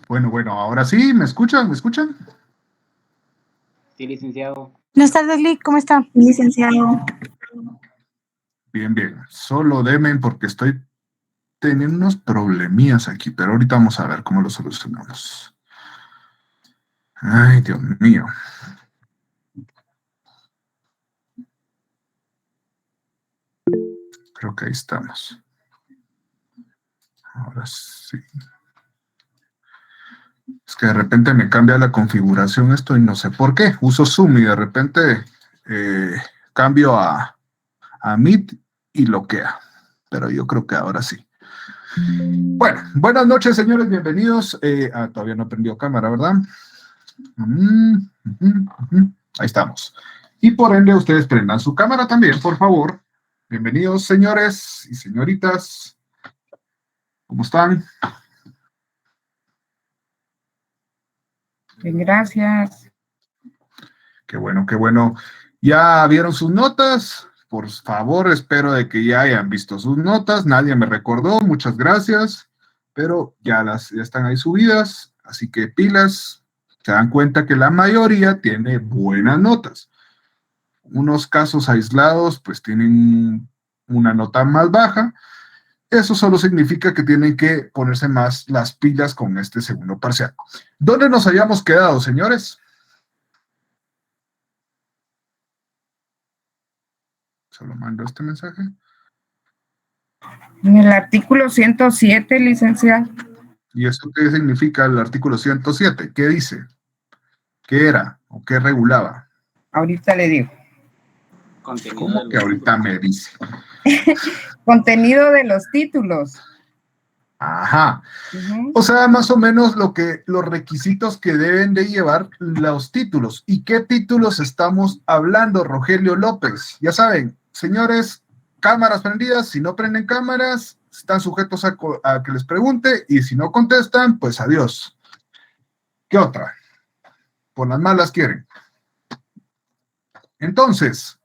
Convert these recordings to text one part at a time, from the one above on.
Bueno, ahora sí, ¿me escuchan? ¿Me escuchan? Sí, licenciado. Buenas tardes, Lick, ¿cómo está? Licenciado. Bien. Solo demen porque estoy teniendo unos problemillas aquí, pero ahorita vamos a ver cómo lo solucionamos. Ay, Dios mío. Creo que ahí estamos. Ahora sí. Es que de repente me cambia la configuración esto y no sé por qué. Uso Zoom y de repente cambio a Meet y bloquea. Pero yo creo que ahora sí. Bueno, buenas noches, señores, bienvenidos. Todavía no prendió cámara, ¿verdad? Ahí estamos. Y por ende, ustedes prendan su cámara también, por favor. Bienvenidos, señores y señoritas. ¿Cómo están? Bien, gracias. Qué bueno, qué bueno. ¿Ya vieron sus notas? Por favor, espero de que ya hayan visto sus notas. Nadie me recordó, muchas gracias. Pero ya están ahí subidas, así que pilas. Se dan cuenta que la mayoría tiene buenas notas. Unos casos aislados, pues tienen una nota más baja. Eso solo significa que tienen que ponerse más las pilas con este segundo parcial. ¿Dónde nos habíamos quedado, señores? Solo mando este mensaje. En el artículo 107, licenciado. ¿Y eso qué significa el artículo 107? ¿Qué dice? ¿Qué era o qué regulaba? Ahorita le digo. Contenido ¿Cómo que ahorita me dice? Contenido de los títulos. Ajá. O sea, más o menos los requisitos que deben de llevar los títulos. ¿Y qué títulos estamos hablando, Rogelio López? Ya saben, señores, cámaras prendidas. Si no prenden cámaras, están sujetos a que les pregunte. Y si no contestan, pues adiós. ¿Qué otra? Por las malas quieren. Entonces,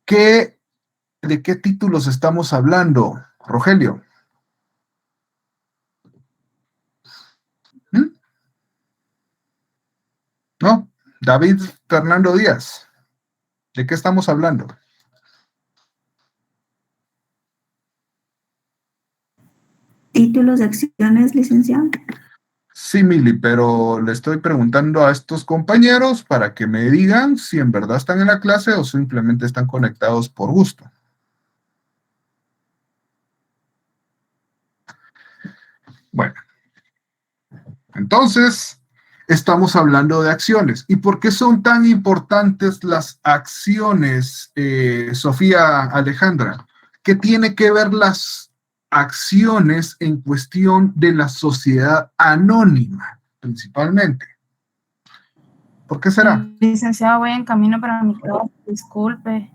¿de qué títulos estamos hablando, Rogelio? ¿No? David Fernando Díaz. ¿De qué estamos hablando? Títulos de acciones, licenciado. Sí, Mili, pero le estoy preguntando a estos compañeros para que me digan si en verdad están en la clase o simplemente están conectados por gusto. Bueno, entonces estamos hablando de acciones. ¿Y por qué son tan importantes las acciones, Sofía Alejandra? ¿Qué tiene que ver las acciones en cuestión de la sociedad anónima, principalmente? ¿Por qué será? Licenciado, voy en camino para mi casa, disculpe.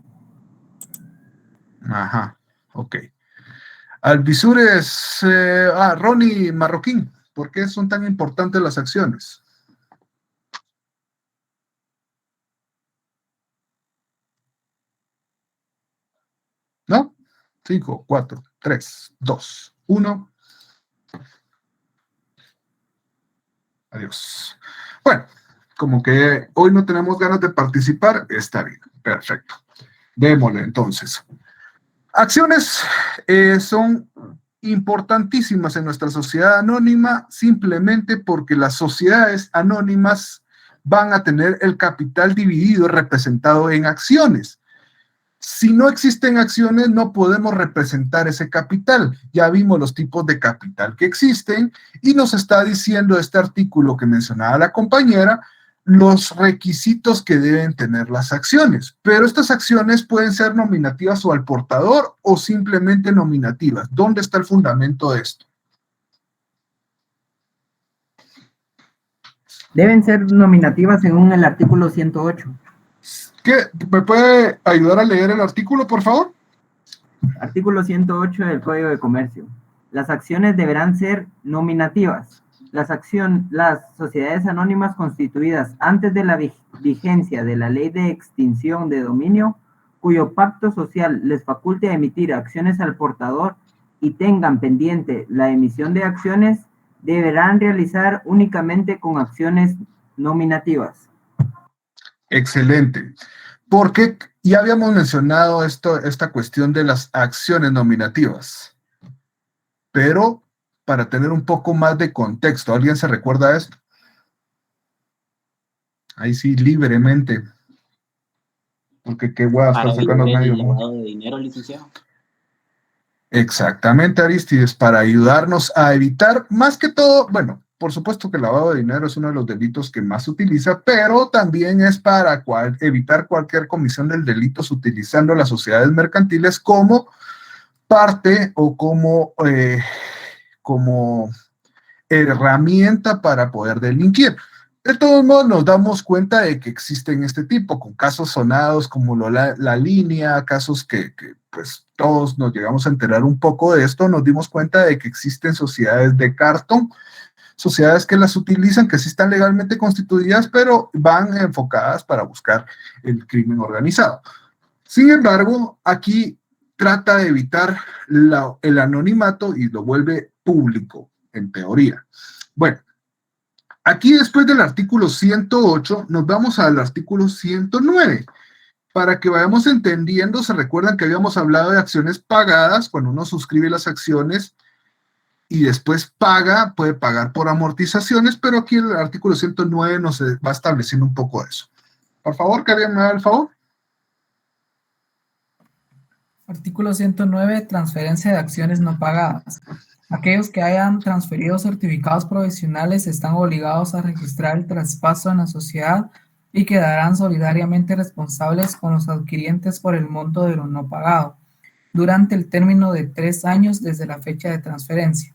Ajá, ok. Alvisures, Ronnie Marroquín, ¿por qué son tan importantes las acciones? ¿No? 5, 4, 3, 2, 1. Adiós. Bueno, como que hoy no tenemos ganas de participar, está bien, perfecto. Démosle entonces. Acciones son importantísimas en nuestra sociedad anónima simplemente porque las sociedades anónimas van a tener el capital dividido representado en acciones. Si no existen acciones, no podemos representar ese capital. Ya vimos los tipos de capital que existen y nos está diciendo este artículo que mencionaba la compañera, los requisitos que deben tener las acciones. Pero estas acciones pueden ser nominativas o al portador o simplemente nominativas. ¿Dónde está el fundamento de esto? Deben ser nominativas según el artículo 108. ¿Me puede ayudar a leer el artículo, por favor? Artículo 108 del Código de Comercio. Las acciones deberán ser nominativas. Las sociedades anónimas constituidas antes de la vigencia de la ley de extinción de dominio, cuyo pacto social les faculte a emitir acciones al portador y tengan pendiente la emisión de acciones, deberán realizar únicamente con acciones nominativas. Excelente. Porque ya habíamos mencionado esta cuestión de las acciones nominativas. Pero para tener un poco más de contexto, ¿alguien se recuerda esto? Ahí sí, libremente. Porque qué guay, Para están sacando evitar el medios, ¿no? lavado de dinero, licenciado. Exactamente, Aristides, para ayudarnos a evitar, más que todo, bueno, por supuesto que el lavado de dinero es uno de los delitos que más se utiliza, pero también es para evitar cualquier comisión del delito utilizando las sociedades mercantiles como parte o como herramienta para poder delinquir. De todos modos, nos damos cuenta de que existen este tipo, con casos sonados como la línea, casos que pues todos nos llegamos a enterar un poco de esto, nos dimos cuenta de que existen sociedades de cartón, sociedades que las utilizan, que sí están legalmente constituidas, pero van enfocadas para buscar el crimen organizado. Sin embargo, aquí trata de evitar el anonimato y lo vuelve público, en teoría. Bueno, aquí después del artículo 108, nos vamos al artículo 109. Para que vayamos entendiendo, se recuerdan que habíamos hablado de acciones pagadas, cuando uno suscribe las acciones y después paga, puede pagar por amortizaciones, pero aquí el artículo 109 nos va estableciendo un poco de eso. Por favor, que alguien me haga el favor. Artículo 109, transferencia de acciones no pagadas. Aquellos que hayan transferido certificados provisionales están obligados a registrar el traspaso en la sociedad y quedarán solidariamente responsables con los adquirientes por el monto de lo no pagado, durante el término de 3 años desde la fecha de transferencia.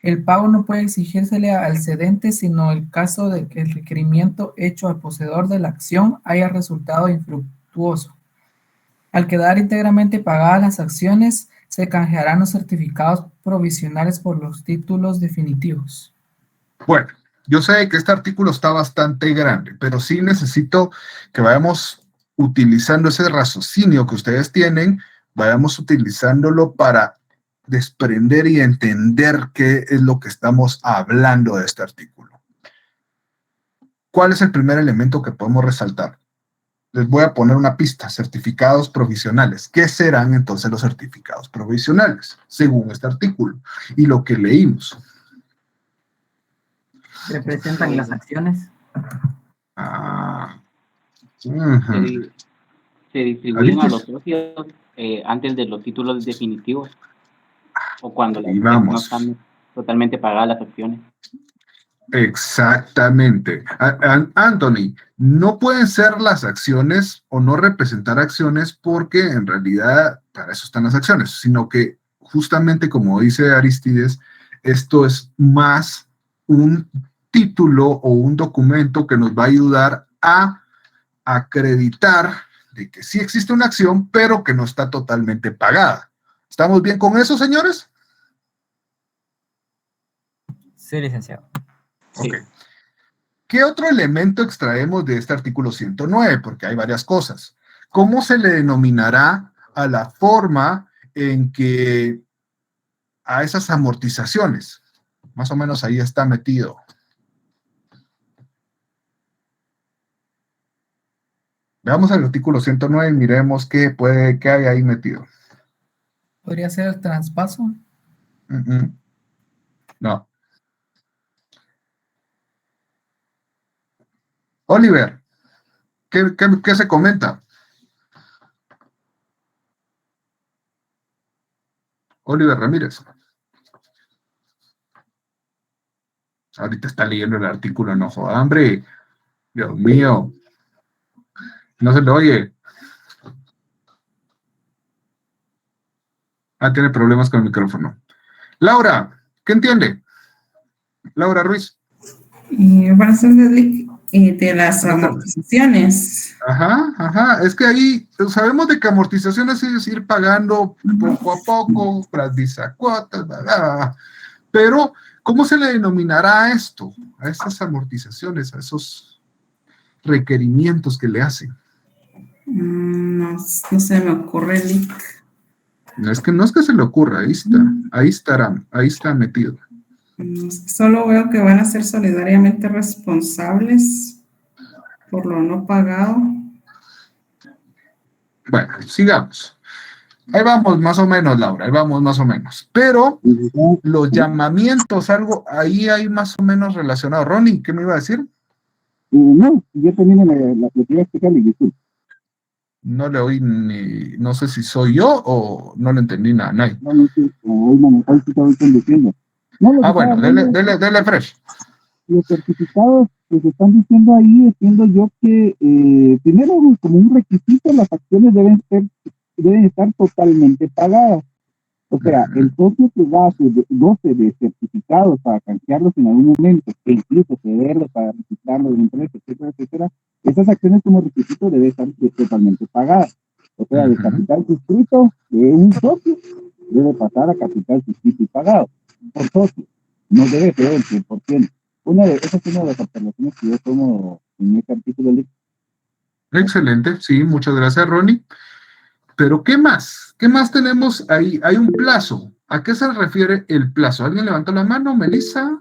El pago no puede exigírsele al cedente, sino en el caso de que el requerimiento hecho al poseedor de la acción haya resultado infructuoso. Al quedar íntegramente pagadas las acciones, se canjearán los certificados provisionales por los títulos definitivos. Bueno, yo sé que este artículo está bastante grande, pero sí necesito que vayamos utilizando ese raciocinio que ustedes tienen, vayamos utilizándolo para desprender y entender qué es lo que estamos hablando de este artículo. ¿Cuál es el primer elemento que podemos resaltar? Les voy a poner una pista, certificados provisionales. ¿Qué serán entonces los certificados provisionales, según este artículo y lo que leímos? ¿Representan las acciones? Se distribuyen a los socios antes de los títulos definitivos o cuando no están totalmente pagadas las acciones. Exactamente. Anthony, no pueden ser las acciones o no representar acciones porque en realidad para eso están las acciones, sino que justamente como dice Aristides, esto es más un título o un documento que nos va a ayudar a acreditar de que sí existe una acción, pero que no está totalmente pagada. ¿Estamos bien con eso, señores? Sí, licenciado. Ok. ¿Qué otro elemento extraemos de este artículo 109? Porque hay varias cosas. ¿Cómo se le denominará a la forma en que a esas amortizaciones? Más o menos ahí está metido. Veamos el artículo 109 y miremos qué hay ahí metido. ¿Podría ser el traspaso? No. Oliver, ¿qué se comenta? Oliver Ramírez. Ahorita está leyendo el artículo, no joda, hambre. Dios mío. No se le oye. Tiene problemas con el micrófono. Laura, ¿qué entiende? Laura Ruiz. Para ser de las amortizaciones. Ajá. Es que ahí sabemos de que amortizaciones es ir pagando poco a poco, las bisacuotas, pero ¿cómo se le denominará a esto? A estas amortizaciones, a esos requerimientos que le hacen. No se me ocurre, Lick. No es que se le ocurra, ahí está metido. Solo veo que van a ser solidariamente responsables por lo no pagado. Bueno, sigamos. Ahí vamos más o menos, Laura, ahí vamos más o menos. Pero los llamamientos, algo, ahí hay más o menos relacionado. Ronnie, ¿qué me iba a decir? No, yo también la iba a explicar y disculpe. No le oí ni, no sé si soy yo o no le entendí nada. Nay. No, hoy sí estaba conduciendo. No, bueno, dele fresh. Los certificados que se están diciendo ahí, entiendo yo que primero, como un requisito, las acciones deben estar totalmente pagadas. O sea, el socio que goce de certificados para canjearlos en algún momento, que incluso cederlos para registrarlos en empresa, etcétera, etcétera, esas acciones como requisito deben estar totalmente pagadas. O sea, de capital suscrito de un socio debe pasar a capital suscrito y pagado por socio. No debe ser el 100%. Esa es una de las observaciones que yo tomo en este artículo. Excelente, sí, muchas gracias, Ronnie. Pero, ¿qué más? ¿Qué más tenemos ahí? Hay un plazo. ¿A qué se refiere el plazo? ¿Alguien levantó la mano? ¿Melissa?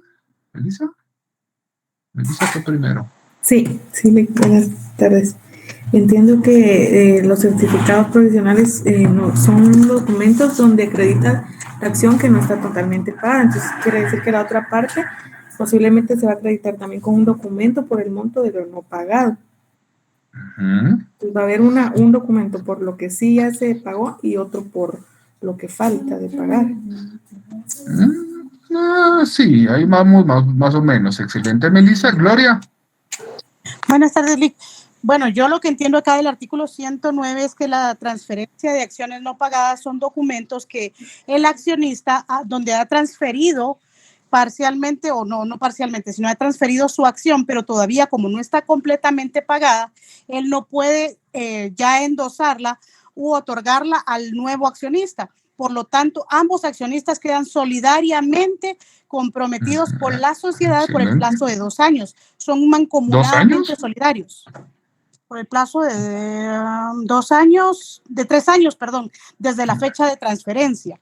¿Melissa? Melissa fue primero. Sí, buenas tardes. Entiendo que los certificados provisionales son documentos donde acreditan la acción que no está totalmente pagada. Entonces, quiere decir que la otra parte posiblemente se va a acreditar también con un documento por el monto de lo no pagado. Entonces va a haber un documento por lo que sí ya se pagó y otro por lo que falta de pagar. Sí, ahí vamos más o menos. Excelente, Melissa. Gloria. Buenas tardes, Lick. Bueno, yo lo que entiendo acá del artículo 109 es que la transferencia de acciones no pagadas son documentos que el accionista, donde ha transferido parcialmente o no parcialmente, sino ha transferido su acción, pero todavía como no está completamente pagada, él no puede ya endosarla u otorgarla al nuevo accionista. Por lo tanto, ambos accionistas quedan solidariamente comprometidos por la sociedad por el plazo de 2 años. Son mancomunadamente solidarios. Por el plazo de 2 años, de 3 años, perdón, desde la fecha de transferencia.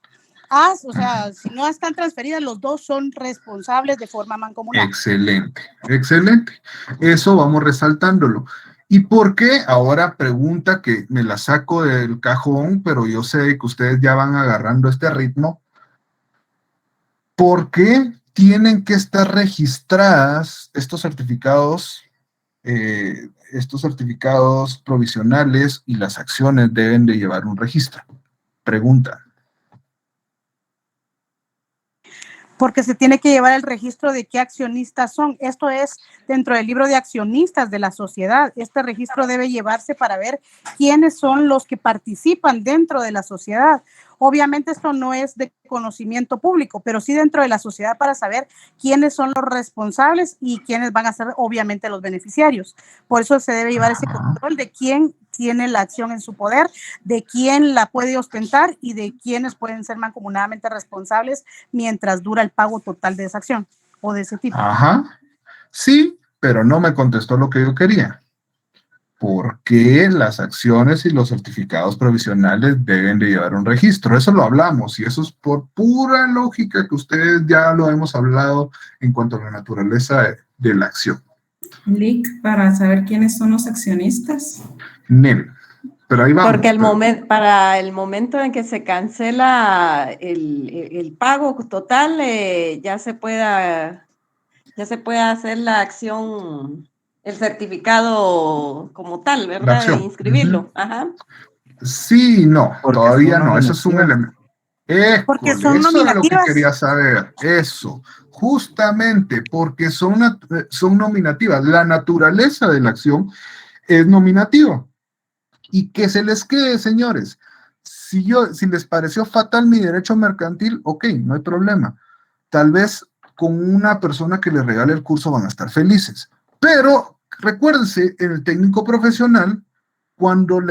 O sea, si no están transferidas, los dos son responsables de forma mancomunada. Excelente, excelente. Eso vamos resaltándolo. ¿Y por qué? Ahora pregunta que me la saco del cajón, pero yo sé que ustedes ya van agarrando este ritmo. ¿Por qué tienen que estar registradas estos certificados provisionales y las acciones deben de llevar un registro? Pregunta. Porque se tiene que llevar el registro de qué accionistas son. Esto es dentro del libro de accionistas de la sociedad. Este registro debe llevarse para ver quiénes son los que participan dentro de la sociedad. Obviamente esto no es de conocimiento público, pero sí dentro de la sociedad para saber quiénes son los responsables y quiénes van a ser obviamente los beneficiarios. Por eso se debe llevar ese control de quién tiene la acción en su poder, de quién la puede ostentar y de quiénes pueden ser mancomunadamente responsables mientras dura el pago total de esa acción o de ese tipo. Ajá, sí, pero no me contestó lo que yo quería. ¿Por qué las acciones y los certificados provisionales deben de llevar un registro? Eso lo hablamos y eso es por pura lógica que ustedes ya lo hemos hablado en cuanto a la naturaleza de la acción. Lick, para saber quiénes son los accionistas. Nel, pero ahí vamos. Porque para el momento en que se cancela el pago total, ya se puede hacer la acción, el certificado como tal, ¿verdad? De inscribirlo. Ajá. Sí, no, todavía no. Eso es un elemento. Porque son eso nominativas. Es lo que quería saber. Eso, justamente porque son nominativas. La naturaleza de la acción es nominativa. Y que se les quede, señores. Si les pareció fatal mi derecho mercantil, ok, no hay problema. Tal vez con una persona que les regale el curso van a estar felices. Pero recuérdense, en el técnico profesional, cuando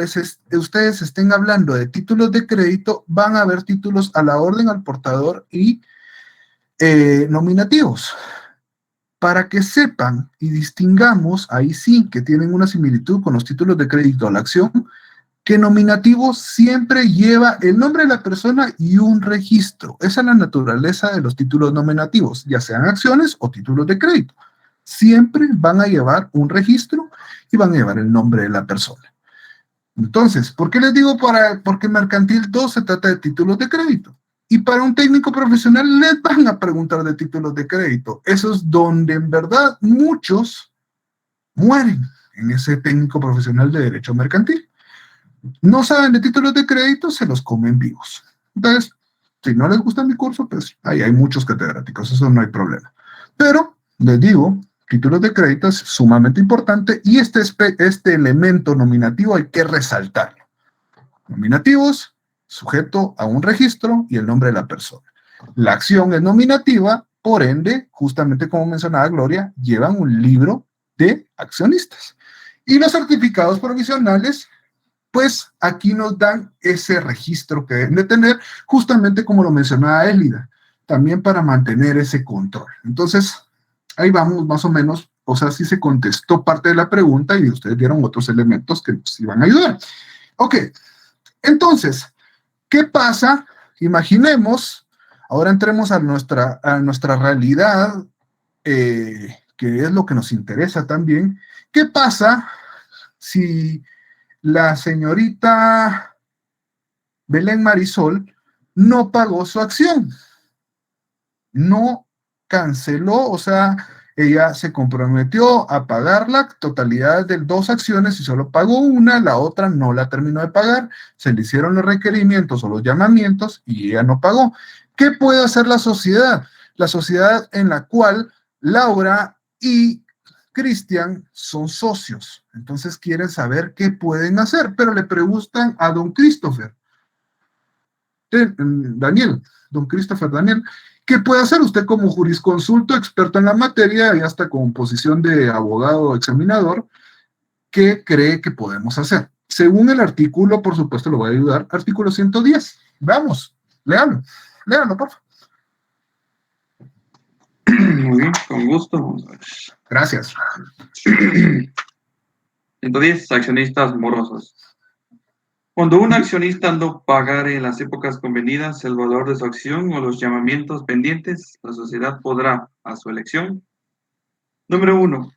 ustedes estén hablando de títulos de crédito, van a haber títulos a la orden, al portador y nominativos. Para que sepan y distingamos, ahí sí que tienen una similitud con los títulos de crédito a la acción, que nominativo siempre lleva el nombre de la persona y un registro. Esa es la naturaleza de los títulos nominativos, ya sean acciones o títulos de crédito. Siempre van a llevar un registro y van a llevar el nombre de la persona. Entonces, ¿por qué les digo? Porque Mercantil 2 se trata de títulos de crédito. Y para un técnico profesional les van a preguntar de títulos de crédito. Eso es donde en verdad muchos mueren en ese técnico profesional de derecho mercantil. No saben de títulos de crédito, se los comen vivos. Entonces, si no les gusta mi curso, pues ahí hay muchos catedráticos, eso no hay problema. Pero, les digo, títulos de crédito es sumamente importante y este elemento nominativo hay que resaltarlo. Nominativos, sujeto a un registro y el nombre de la persona. La acción es nominativa, por ende, justamente como mencionaba Gloria, llevan un libro de accionistas. Y los certificados provisionales, pues aquí nos dan ese registro que deben de tener, justamente como lo mencionaba Élida, también para mantener ese control. Entonces, ahí vamos más o menos, o sea, sí se contestó parte de la pregunta y ustedes dieron otros elementos que nos iban a ayudar. Ok, entonces, ¿qué pasa? Imaginemos, ahora entremos a nuestra realidad, que es lo que nos interesa también. ¿Qué pasa si la señorita Belén Marisol no pagó su acción? No canceló, o sea, ella se comprometió a pagar la totalidad de 2 acciones y solo pagó una, la otra no la terminó de pagar, se le hicieron los requerimientos o los llamamientos y ella no pagó. ¿Qué puede hacer la sociedad? La sociedad en la cual Laura y Cristian son socios, entonces quieren saber qué pueden hacer, pero le preguntan a don Christopher, don Christopher Daniel, ¿qué puede hacer usted como jurisconsulto, experto en la materia y hasta con posición de abogado examinador? ¿Qué cree que podemos hacer? Según el artículo, por supuesto, lo voy a ayudar, artículo 110. Vamos, léalo, por favor. Muy bien, con gusto. Vamos a ver. Gracias. 110, accionistas morosos. Cuando un accionista no pagare en las épocas convenidas el valor de su acción o los llamamientos pendientes, la sociedad podrá, a su elección, número 1,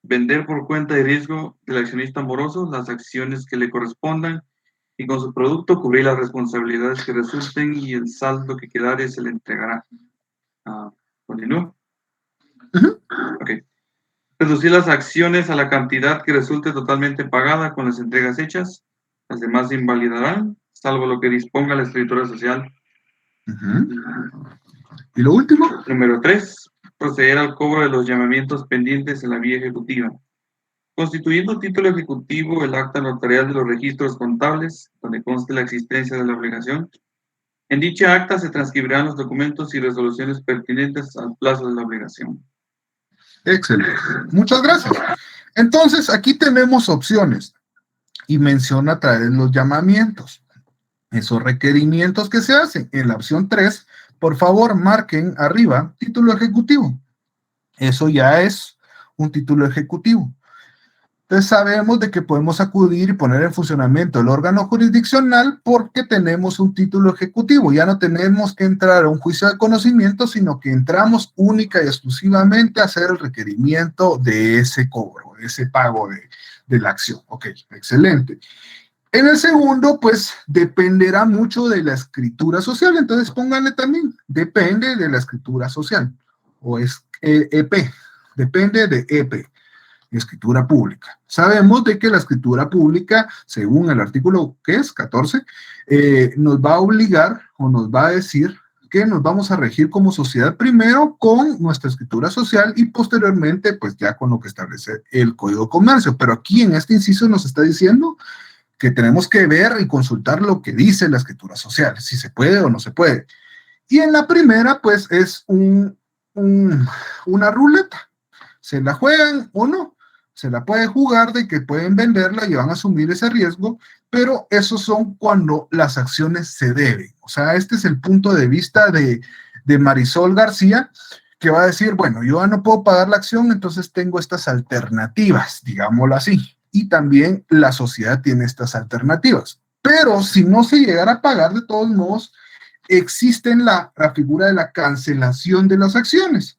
vender por cuenta y riesgo del accionista moroso las acciones que le correspondan y con su producto cubrir las responsabilidades que resulten y el saldo que quedare se le entregará. ¿Continúo? Ok. Reducir las acciones a la cantidad que resulte totalmente pagada con las entregas hechas. Las demás se invalidarán, salvo lo que disponga la escritura social. ¿Y lo último? Número 3. Proceder al cobro de los llamamientos pendientes en la vía ejecutiva. Constituyendo título ejecutivo el acta notarial de los registros contables, donde conste la existencia de la obligación. En dicha acta se transcribirán los documentos y resoluciones pertinentes al plazo de la obligación. Excelente. Muchas gracias. Entonces, aquí tenemos opciones. Y menciona traer los llamamientos. Esos requerimientos que se hacen. En la opción 3, por favor, marquen arriba título ejecutivo. Eso ya es un título ejecutivo. Entonces sabemos de que podemos acudir y poner en funcionamiento el órgano jurisdiccional porque tenemos un título ejecutivo. Ya no tenemos que entrar a un juicio de conocimiento, sino que entramos única y exclusivamente a hacer el requerimiento de ese cobro, de ese pago de la acción. Ok, excelente. En el segundo, pues, dependerá mucho de la escritura social. Entonces, pónganle también, depende de la escritura social. O es EP, depende de EP, escritura pública. Sabemos de que la escritura pública, según el artículo, ¿qué es? 14, nos va a obligar o nos va a decir que nos vamos a regir como sociedad primero con nuestra escritura social y posteriormente, pues, ya con lo que establece el Código de Comercio. Pero aquí en este inciso nos está diciendo que tenemos que ver y consultar lo que dice la escritura social, si se puede o no se puede. Y en la primera, pues, es una ruleta. ¿Se la juegan o no? Se la puede jugar de que pueden venderla y van a asumir ese riesgo, pero esos son cuando las acciones se deben. O sea, este es el punto de vista de Marisol García, que va a decir, bueno, yo ya no puedo pagar la acción, entonces tengo estas alternativas, digámoslo así. y también la sociedad tiene estas alternativas. Pero si no se llegara a pagar, de todos modos, existe la figura de la cancelación de las acciones,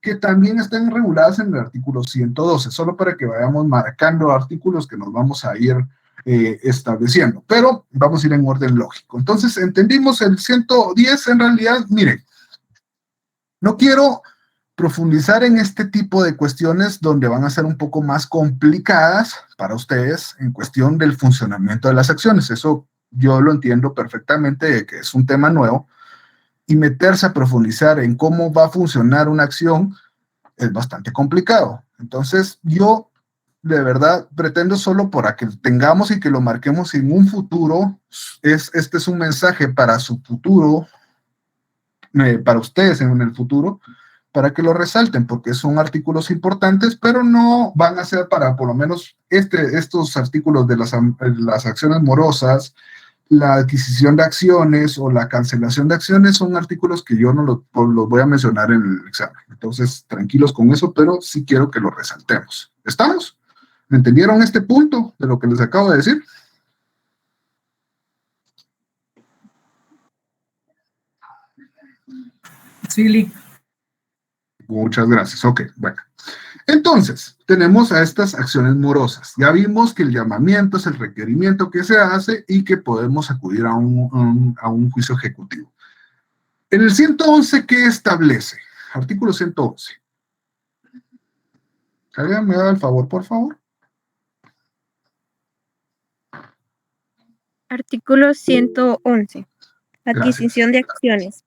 que también están reguladas en el artículo 112, solo para que vayamos marcando artículos que nos vamos a ir estableciendo, pero vamos a ir en orden lógico. Entonces, entendimos el 110, en realidad, miren, no quiero profundizar en este tipo de cuestiones donde van a ser un poco más complicadas para ustedes en cuestión del funcionamiento de las acciones. Eso yo lo entiendo perfectamente, de que es un tema nuevo, y meterse a profundizar en cómo va a funcionar una acción es bastante complicado. Entonces, yo de verdad pretendo solo para que tengamos y que lo marquemos en un futuro, este es un mensaje para su futuro, para ustedes en el futuro, para que lo resalten, porque son artículos importantes, pero no van a ser para, por lo menos, estos artículos de las acciones morosas, la adquisición de acciones o la cancelación de acciones son artículos que yo no los voy a mencionar en el examen. Entonces, tranquilos con eso, pero sí quiero que lo resaltemos. ¿Estamos? ¿Entendieron este punto de lo que les acabo de decir? Sí, Muchas gracias. Ok, bueno. Entonces, tenemos a estas acciones morosas. Ya vimos que el llamamiento es el requerimiento que se hace y que podemos acudir a un juicio ejecutivo. En el 111, ¿qué establece? Artículo 111. ¿Alguien me da el favor, por favor? Artículo 111. Adquisición de acciones.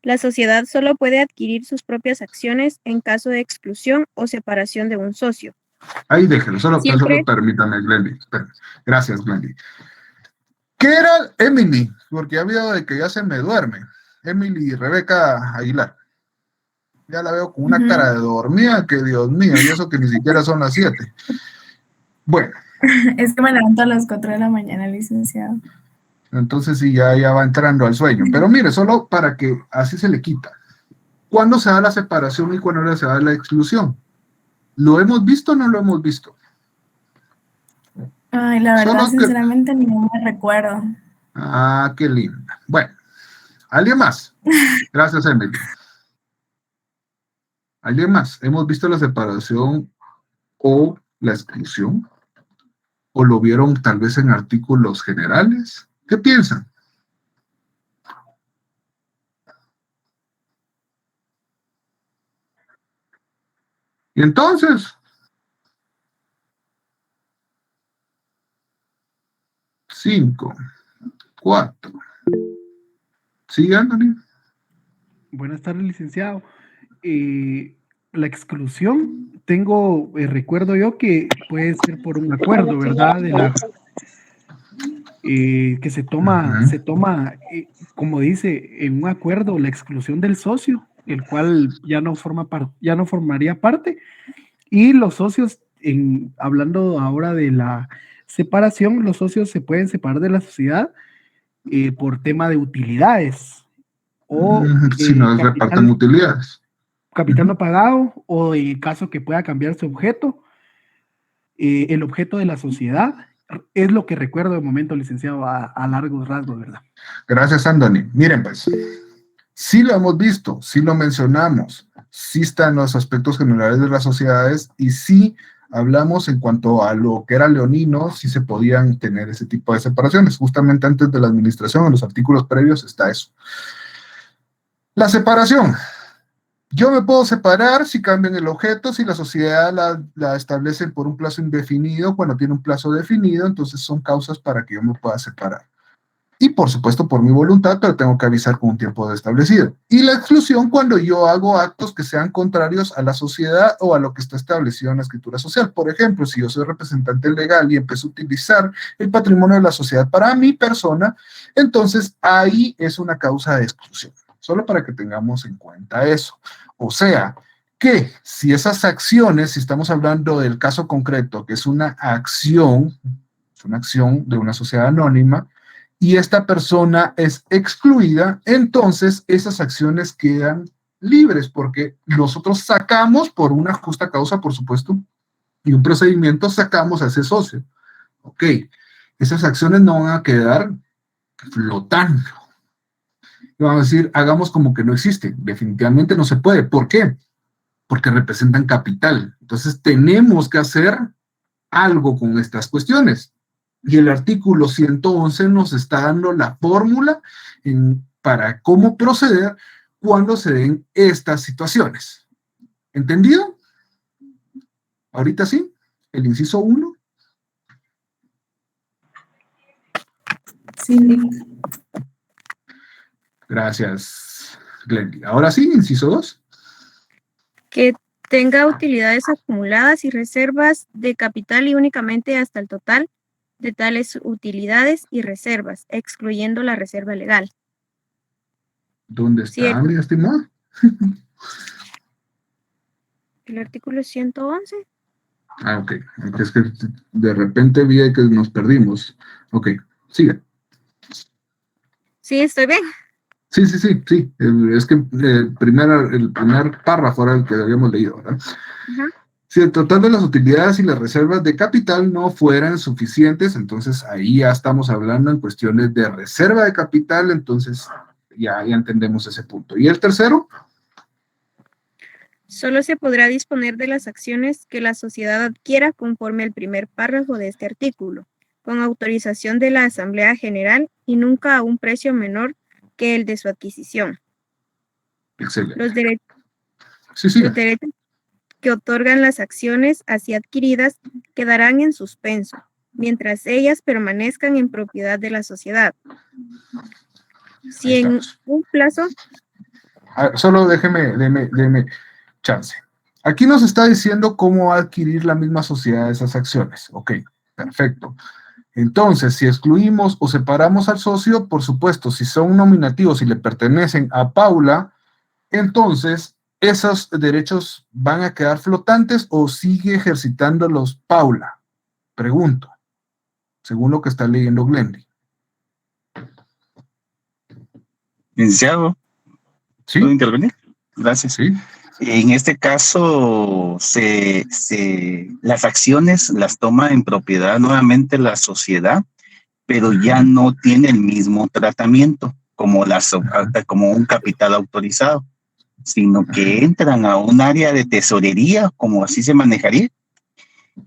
La sociedad solo puede adquirir sus propias acciones en caso de exclusión o separación de un socio. Ahí déjenlo, solo permítame, Glendy. Gracias, Glendy. ¿Qué era Emily? Porque ya veo de que ya se me duerme. Emily Rebeca Aguilar. Ya la veo con una cara de dormida, que Dios mío, y eso que ni siquiera son las 7. Bueno. Es que me levanto a las 4 de la mañana, licenciado. Entonces sí, ya va entrando al sueño. Pero mire, solo para que así se le quita. ¿Cuándo se da la separación y cuándo se da la exclusión? ¿Lo hemos visto o no lo hemos visto? Ay, la verdad, sinceramente, ni me recuerdo. Ah, qué linda. Bueno, ¿alguien más? Gracias, Emily. ¿Alguien más? ¿Hemos visto la separación o la exclusión? ¿O lo vieron tal vez en artículos generales? ¿Qué piensan? Y entonces, 5, 4. ¿Sigue, Anthony? Buenas tardes, licenciado. La exclusión, recuerdo yo que puede ser por un acuerdo, ¿verdad? Que se toma, como dice, en un acuerdo la exclusión del socio, el cual ya no formaría parte, y los socios, hablando ahora de la separación, los socios se pueden separar de la sociedad por tema de utilidades, o si no reparten utilidades. Capital no pagado, o en el caso que pueda cambiar su objeto, el objeto de la sociedad. Es lo que recuerdo de momento, licenciado, a largos rasgos, ¿verdad? Gracias, Andoni. Miren, pues, sí lo hemos visto, sí lo mencionamos, sí están los aspectos generales de las sociedades y sí hablamos en cuanto a lo que era leonino, sí se podían tener ese tipo de separaciones. Justamente antes de la administración, en los artículos previos, está eso. La separación. Yo me puedo separar si cambian el objeto, si la sociedad la establecen por un plazo indefinido, cuando tiene un plazo definido, entonces son causas para que yo me pueda separar. Y por supuesto por mi voluntad, pero tengo que avisar con un tiempo establecido. Y la exclusión cuando yo hago actos que sean contrarios a la sociedad o a lo que está establecido en la escritura social. Por ejemplo, si yo soy representante legal y empiezo a utilizar el patrimonio de la sociedad para mi persona, entonces ahí es una causa de exclusión. Solo para que tengamos en cuenta eso. O sea, que si esas acciones, si estamos hablando del caso concreto, que es una acción de una sociedad anónima, y esta persona es excluida, entonces esas acciones quedan libres, porque nosotros sacamos por una justa causa, por supuesto, y un procedimiento sacamos a ese socio. Ok, esas acciones no van a quedar flotando. Y vamos a decir, hagamos como que no existen. Definitivamente no se puede. ¿Por qué? Porque representan capital. Entonces tenemos que hacer algo con estas cuestiones. Y el artículo 111 nos está dando la fórmula para cómo proceder cuando se den estas situaciones. ¿Entendido? Ahorita sí, el inciso 1. Sí, Nick. Gracias, Glendy. Ahora sí, inciso 2. Que tenga utilidades acumuladas y reservas de capital y únicamente hasta el total de tales utilidades y reservas, excluyendo la reserva legal. ¿Dónde está, mi estimado? El artículo 111. Ah, ok. Es que de repente vi que nos perdimos. Ok, sigue. Sí, estoy bien. Sí. Es que el primer párrafo era el que habíamos leído, ¿verdad? Ajá. Si el total de las utilidades y las reservas de capital no fueran suficientes, entonces ahí ya estamos hablando en cuestiones de reserva de capital, entonces ya entendemos ese punto. ¿Y el tercero? Solo se podrá disponer de las acciones que la sociedad adquiera conforme al primer párrafo de este artículo, con autorización de la Asamblea General y nunca a un precio menor que el de su adquisición. Excelente. Los derechos que otorgan las acciones así adquiridas quedarán en suspenso, mientras ellas permanezcan en propiedad de la sociedad. Si en un plazo... Solo déjeme chance. Aquí nos está diciendo cómo adquirir la misma sociedad esas acciones. Ok, perfecto. Entonces, si excluimos o separamos al socio, por supuesto, si son nominativos y le pertenecen a Paula, entonces esos derechos van a quedar flotantes o sigue ejercitándolos Paula. Pregunto, según lo que está leyendo Glendy. Licenciado, ¿puedo intervenir? Gracias. Sí. En este caso, las acciones las toma en propiedad nuevamente la sociedad, pero ya no tiene el mismo tratamiento como un capital autorizado, sino que entran a un área de tesorería, como así se manejaría,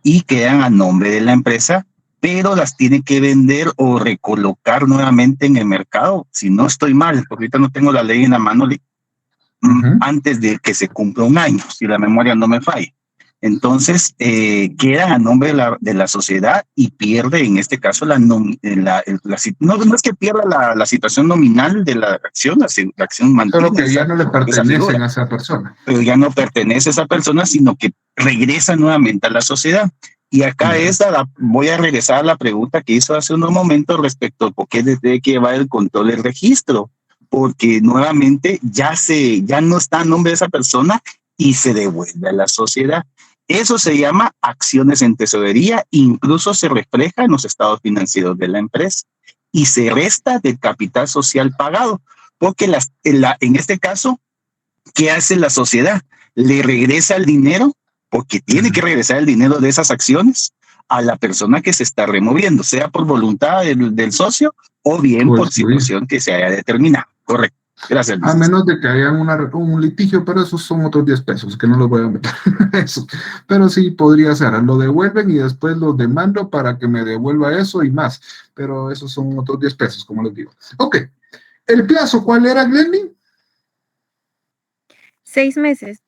y quedan a nombre de la empresa, pero las tiene que vender o recolocar nuevamente en el mercado. Si no estoy mal, porque ahorita no tengo la ley en la mano, antes de que se cumpla un año, si la memoria no me falla. Entonces, quedan a nombre de la sociedad y pierde, en este caso, no es que pierda la situación nominal de la acción, la acción mantiene. Solo que ya no le pertenecen a esa persona. Pero ya no pertenece a esa persona, sino que regresa nuevamente a la sociedad. Y acá voy a regresar a la pregunta que hizo hace unos momentos respecto a por qué debe que llevar el control del registro, porque nuevamente ya no está a nombre de esa persona y se devuelve a la sociedad. Eso se llama acciones en tesorería, incluso se refleja en los estados financieros de la empresa y se resta del capital social pagado, porque en este caso, ¿qué hace la sociedad? Le regresa el dinero, porque tiene que regresar el dinero de esas acciones a la persona que se está removiendo, sea por voluntad del socio o bien por situación que se haya determinado. Correcto. Gracias. A menos de que hayan un litigio, pero esos son otros 10 pesos, que no los voy a meter. Eso. Pero sí podría ser, lo devuelven y después lo demando para que me devuelva eso y más. Pero esos son otros 10 pesos, como les digo. Ok. ¿El plazo cuál era, Glendy? 6 meses.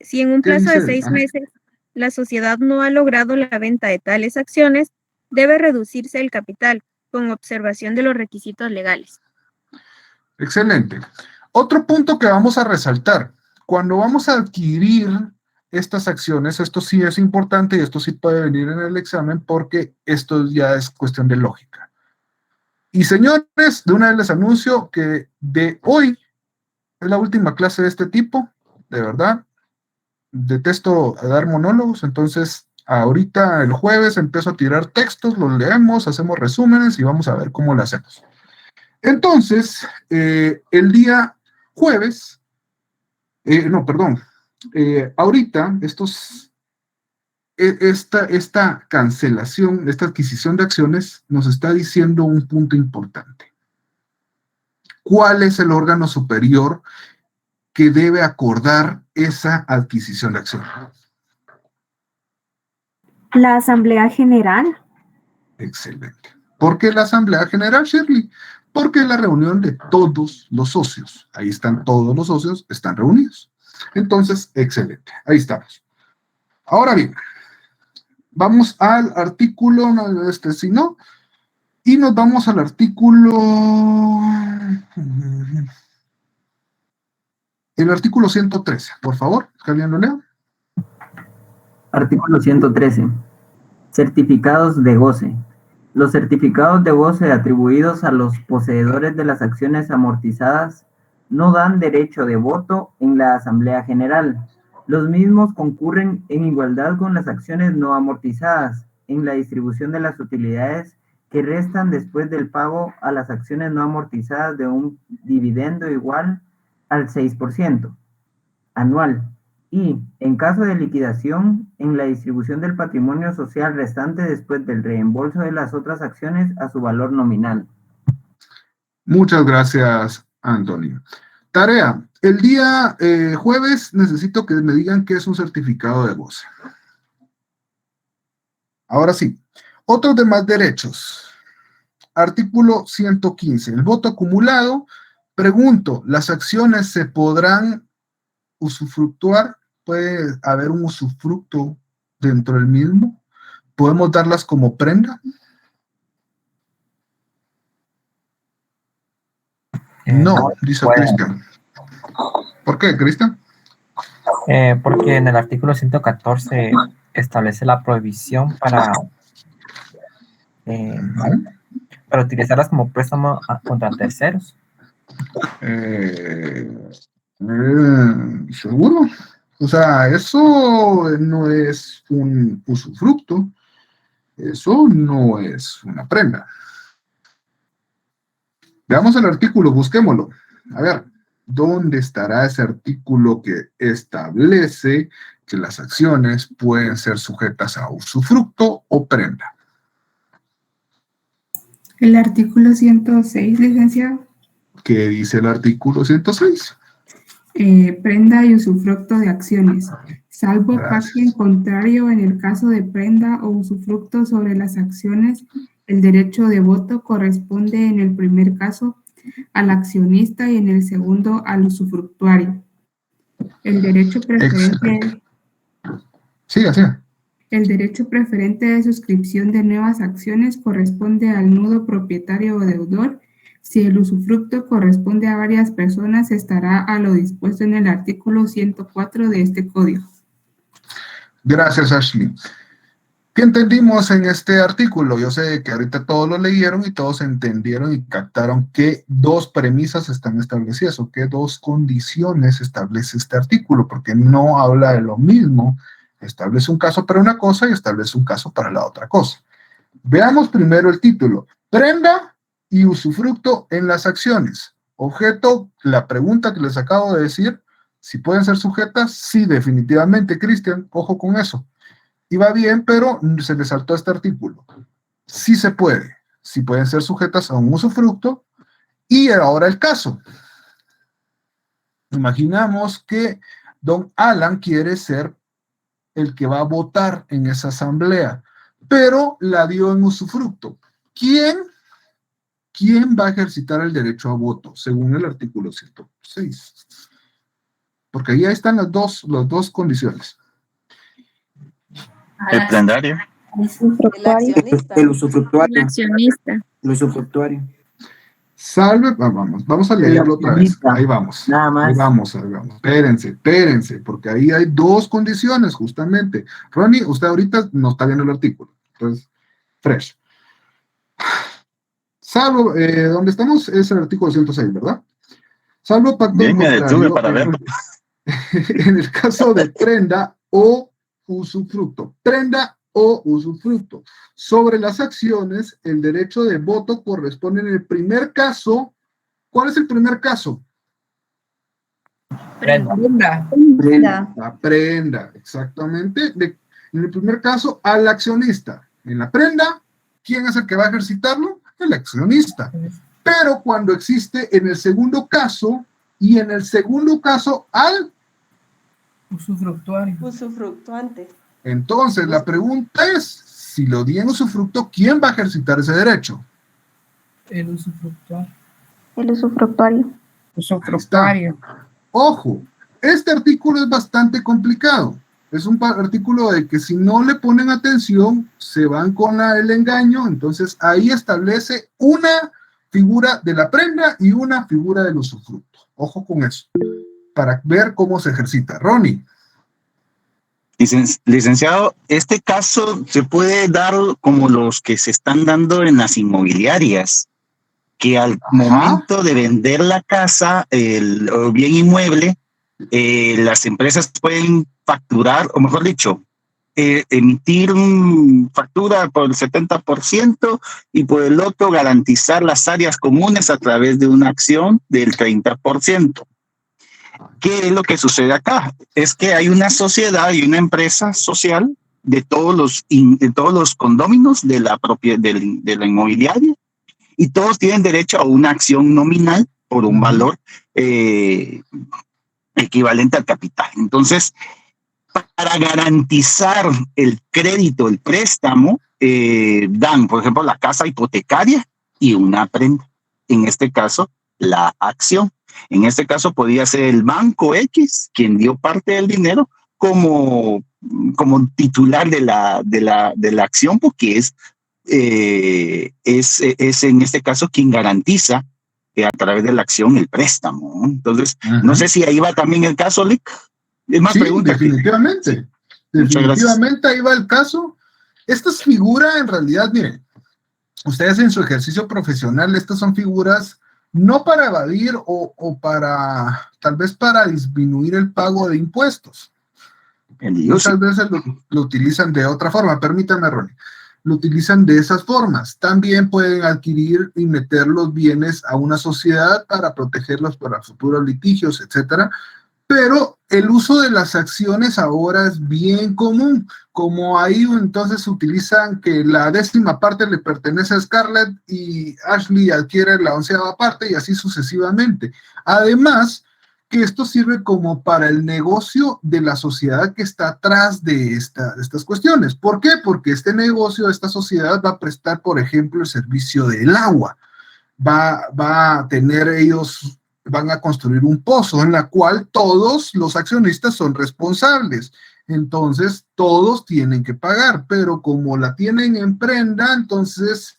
Si en un plazo de 6 meses la sociedad no ha logrado la venta de tales acciones, debe reducirse el capital con observación de los requisitos legales. Excelente. Otro punto que vamos a resaltar, cuando vamos a adquirir estas acciones, esto sí es importante y esto sí puede venir en el examen porque esto ya es cuestión de lógica. Y señores, de una vez les anuncio que de hoy es la última clase de este tipo, de verdad. Detesto dar monólogos, entonces ahorita el jueves empiezo a tirar textos, los leemos, hacemos resúmenes y vamos a ver cómo lo hacemos. Entonces, el día jueves, ahorita esta cancelación, esta adquisición de acciones nos está diciendo un punto importante. ¿Cuál es el órgano superior que debe acordar esa adquisición de acciones? La Asamblea General. Excelente. ¿Por qué la Asamblea General, Shirley? Porque es la reunión de todos los socios. Ahí están todos los socios, están reunidos. Entonces, excelente. Ahí estamos. Ahora bien, vamos al artículo, si no, y nos vamos al artículo, el artículo 113, por favor, que alguien lo lea. Artículo 113. Certificados de goce. Los certificados de goce atribuidos a los poseedores de las acciones amortizadas no dan derecho de voto en la Asamblea General. Los mismos concurren en igualdad con las acciones no amortizadas en la distribución de las utilidades que restan después del pago a las acciones no amortizadas de un dividendo igual al 6% anual. Y, en caso de liquidación, en la distribución del patrimonio social restante después del reembolso de las otras acciones a su valor nominal. Muchas gracias, Antonio. Tarea. El día jueves necesito que me digan qué es un certificado de goce. Ahora sí. Otros demás derechos. Artículo 115. El voto acumulado. Pregunto, ¿las acciones se podrán usufructuar? ¿Puede haber un usufructo dentro del mismo? ¿Podemos darlas como prenda? No, dice Cristian. ¿Por qué, Cristian? Porque en el artículo 114 establece la prohibición para utilizarlas como préstamo contra terceros. ¿Seguro? O sea, eso no es un usufructo, eso no es una prenda. Veamos el artículo, busquémoslo. A ver, ¿dónde estará ese artículo que establece que las acciones pueden ser sujetas a usufructo o prenda? El artículo 106, licenciado. ¿Qué dice el artículo 106? Prenda y usufructo de acciones, salvo caso en contrario, en el caso de prenda o usufructo sobre las acciones, el derecho de voto corresponde en el primer caso al accionista y en el segundo al usufructuario. El derecho preferente. Siga, siga. El derecho preferente de suscripción de nuevas acciones corresponde al nudo propietario o deudor. Si el usufructo corresponde a varias personas, estará a lo dispuesto en el artículo 104 de este código. Gracias, Ashley. ¿Qué entendimos en este artículo? Yo sé que ahorita todos lo leyeron y todos entendieron y captaron qué dos premisas están establecidas o qué dos condiciones establece este artículo, porque no habla de lo mismo. Establece un caso para una cosa y establece un caso para la otra cosa. Veamos primero el título. Prenda y usufructo en las acciones. Objeto, la pregunta que les acabo de decir, si pueden ser sujetas, sí, definitivamente, Cristian, ojo con eso. Iba bien, pero se le saltó este artículo. Sí se puede, sí pueden ser sujetas a un usufructo. Y ahora el caso. Imaginamos que don Alan quiere ser el que va a votar en esa asamblea, pero la dio en usufructo. ¿Quién va a ejercitar el derecho a voto, según el artículo 106? Porque ahí están las dos condiciones. El prendario. El usufructuario. El accionista. El usufructuario. Salve, vamos a leerlo otra vez. Ahí vamos. Nada más. Ahí vamos. Espérense, porque ahí hay dos condiciones, justamente. Ronnie, usted ahorita no está viendo el artículo. Entonces, fresh. Salvo, donde estamos es el artículo 106, ¿verdad? Salvo pacto Bien, me detuve para verlo. En el caso de prenda o usufructo. Prenda o usufructo. Sobre las acciones, el derecho de voto corresponde en el primer caso. ¿Cuál es el primer caso? Prenda. La prenda, exactamente. En el primer caso, al accionista. En la prenda, ¿quién es el que va a ejercitarlo? El accionista. Pero cuando existe en el segundo caso, y en el segundo caso al usufructuario. Usufructuante. Entonces, la pregunta es, si lo di en usufructo, ¿quién va a ejercitar ese derecho? El usufructuario. El usufructuario. Usufructuario. Ojo, este artículo es bastante complicado. Es un artículo de que si no le ponen atención, se van con el engaño. Entonces, ahí establece una figura de la prenda y una figura del usufructo. Ojo con eso, para ver cómo se ejercita. Ronnie. Licenciado, este caso se puede dar como los que se están dando en las inmobiliarias, que al momento de vender la casa, el bien inmueble, las empresas pueden facturar, o mejor dicho, emitir factura por el 70% y por el otro garantizar las áreas comunes a través de una acción del 30%. ¿Qué es lo que sucede acá? Es que hay una sociedad y una empresa social de todos los condóminos de la inmobiliaria, y todos tienen derecho a una acción nominal por un valor equivalente al capital. Entonces, para garantizar el crédito, el préstamo, dan, por ejemplo, la casa hipotecaria y una prenda. En este caso, la acción. En este caso, podría ser el banco X quien dio parte del dinero como titular de la acción, porque es en este caso quien garantiza a través de la acción el préstamo, ¿no? Entonces, no sé si ahí va también el caso, Lick. Es más Sí, pregunta. definitivamente. Sí. Definitivamente ahí va el caso. Estas figuras, en realidad, miren, ustedes en su ejercicio profesional, estas son figuras no para evadir o para, tal vez para disminuir el pago de impuestos. Muchas veces lo utilizan de otra forma. Permítame, Ronnie. Lo utilizan de esas formas. También pueden adquirir y meter los bienes a una sociedad para protegerlos para futuros litigios, etcétera. Pero el uso de las acciones ahora es bien común. Como ahí entonces utilizan que la 10ª parte le pertenece a Scarlett y Ashley adquiere la 11ª parte y así sucesivamente. Además, que esto sirve como para el negocio de la sociedad que está atrás de estas cuestiones. ¿Por qué? Porque este negocio, esta sociedad va a prestar, por ejemplo, el servicio del agua. Va a tener ellos, van a construir un pozo en la cual todos los accionistas son responsables. Entonces, todos tienen que pagar, pero como la tienen en prenda, entonces,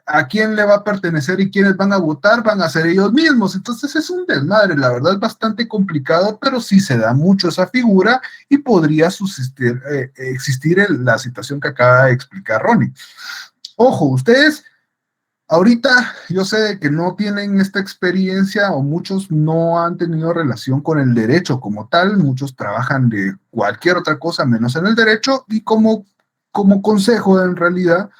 ¿a quién le va a pertenecer y quiénes van a votar? Van a ser ellos mismos. Entonces, es un desmadre. La verdad es bastante complicado, pero sí se da mucho esa figura y podría existir la situación que acaba de explicar Ronnie. Ojo, ustedes... Ahorita yo sé que no tienen esta experiencia o muchos no han tenido relación con el derecho como tal, muchos trabajan de cualquier otra cosa menos en el derecho y como consejo en realidad,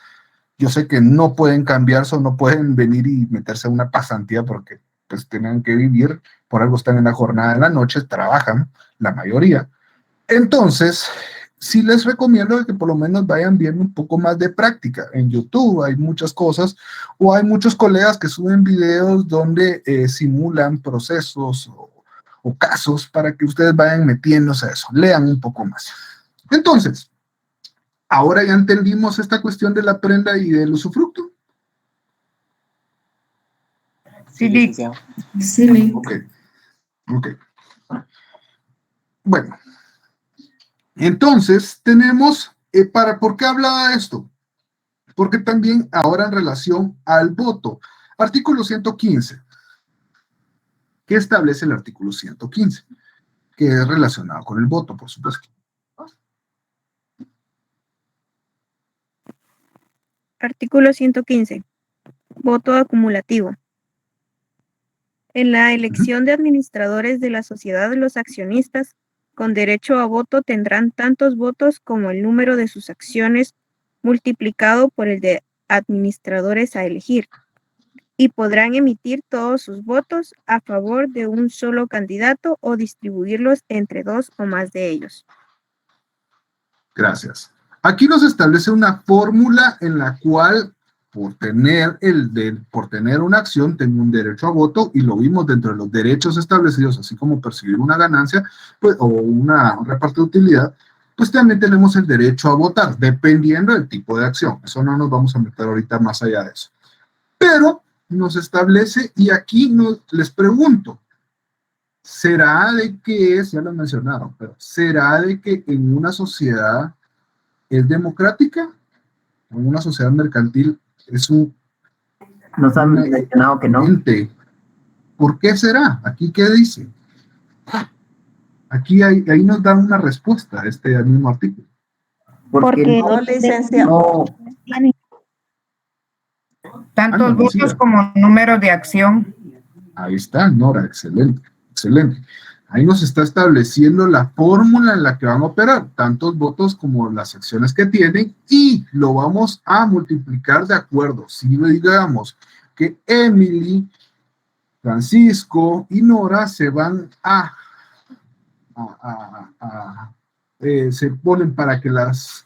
yo sé que no pueden cambiarse o no pueden venir y meterse a una pasantía porque pues tienen que vivir, por algo están en la jornada de la noche, trabajan la mayoría. Entonces, sí les recomiendo que por lo menos vayan viendo un poco más de práctica. En YouTube hay muchas cosas, o hay muchos colegas que suben videos donde simulan procesos o casos para que ustedes vayan metiéndose a eso, lean un poco más. Entonces, ahora ya entendimos esta cuestión de la prenda y del usufructo. Sí, Sí. Ok. Bueno. Entonces, tenemos, ¿por qué hablaba de esto? Porque también ahora en relación al voto, artículo 115, ¿qué establece el artículo 115? Que es relacionado con el voto, por supuesto. Artículo 115. Voto acumulativo. En la elección de administradores de la sociedad, los accionistas con derecho a voto tendrán tantos votos como el número de sus acciones multiplicado por el de administradores a elegir, y podrán emitir todos sus votos a favor de un solo candidato o distribuirlos entre dos o más de ellos. Gracias. Aquí nos establece una fórmula en la cual por tener una acción tengo un derecho a voto, y lo vimos dentro de los derechos establecidos, así como percibir una ganancia pues, o un reparto de utilidad, pues también tenemos el derecho a votar, dependiendo del tipo de acción. Eso no nos vamos a meter ahorita más allá de eso. Pero nos establece, y aquí les pregunto, ¿será de que ya lo mencionaron, pero ¿será de que en una sociedad es democrática? En una sociedad mercantil es nos han mencionado que no. ¿Por qué será? ¿Aquí qué dice? Aquí ahí nos dan una respuesta a este mismo artículo. Porque no, licenciado. Tantos votos como número de acción. Ahí está, Nora, excelente, excelente. Ahí nos está estableciendo la fórmula en la que van a operar, tantos votos como las acciones que tienen, y lo vamos a multiplicar de acuerdo. Si digamos que Emily, Francisco y Nora se van se ponen para que las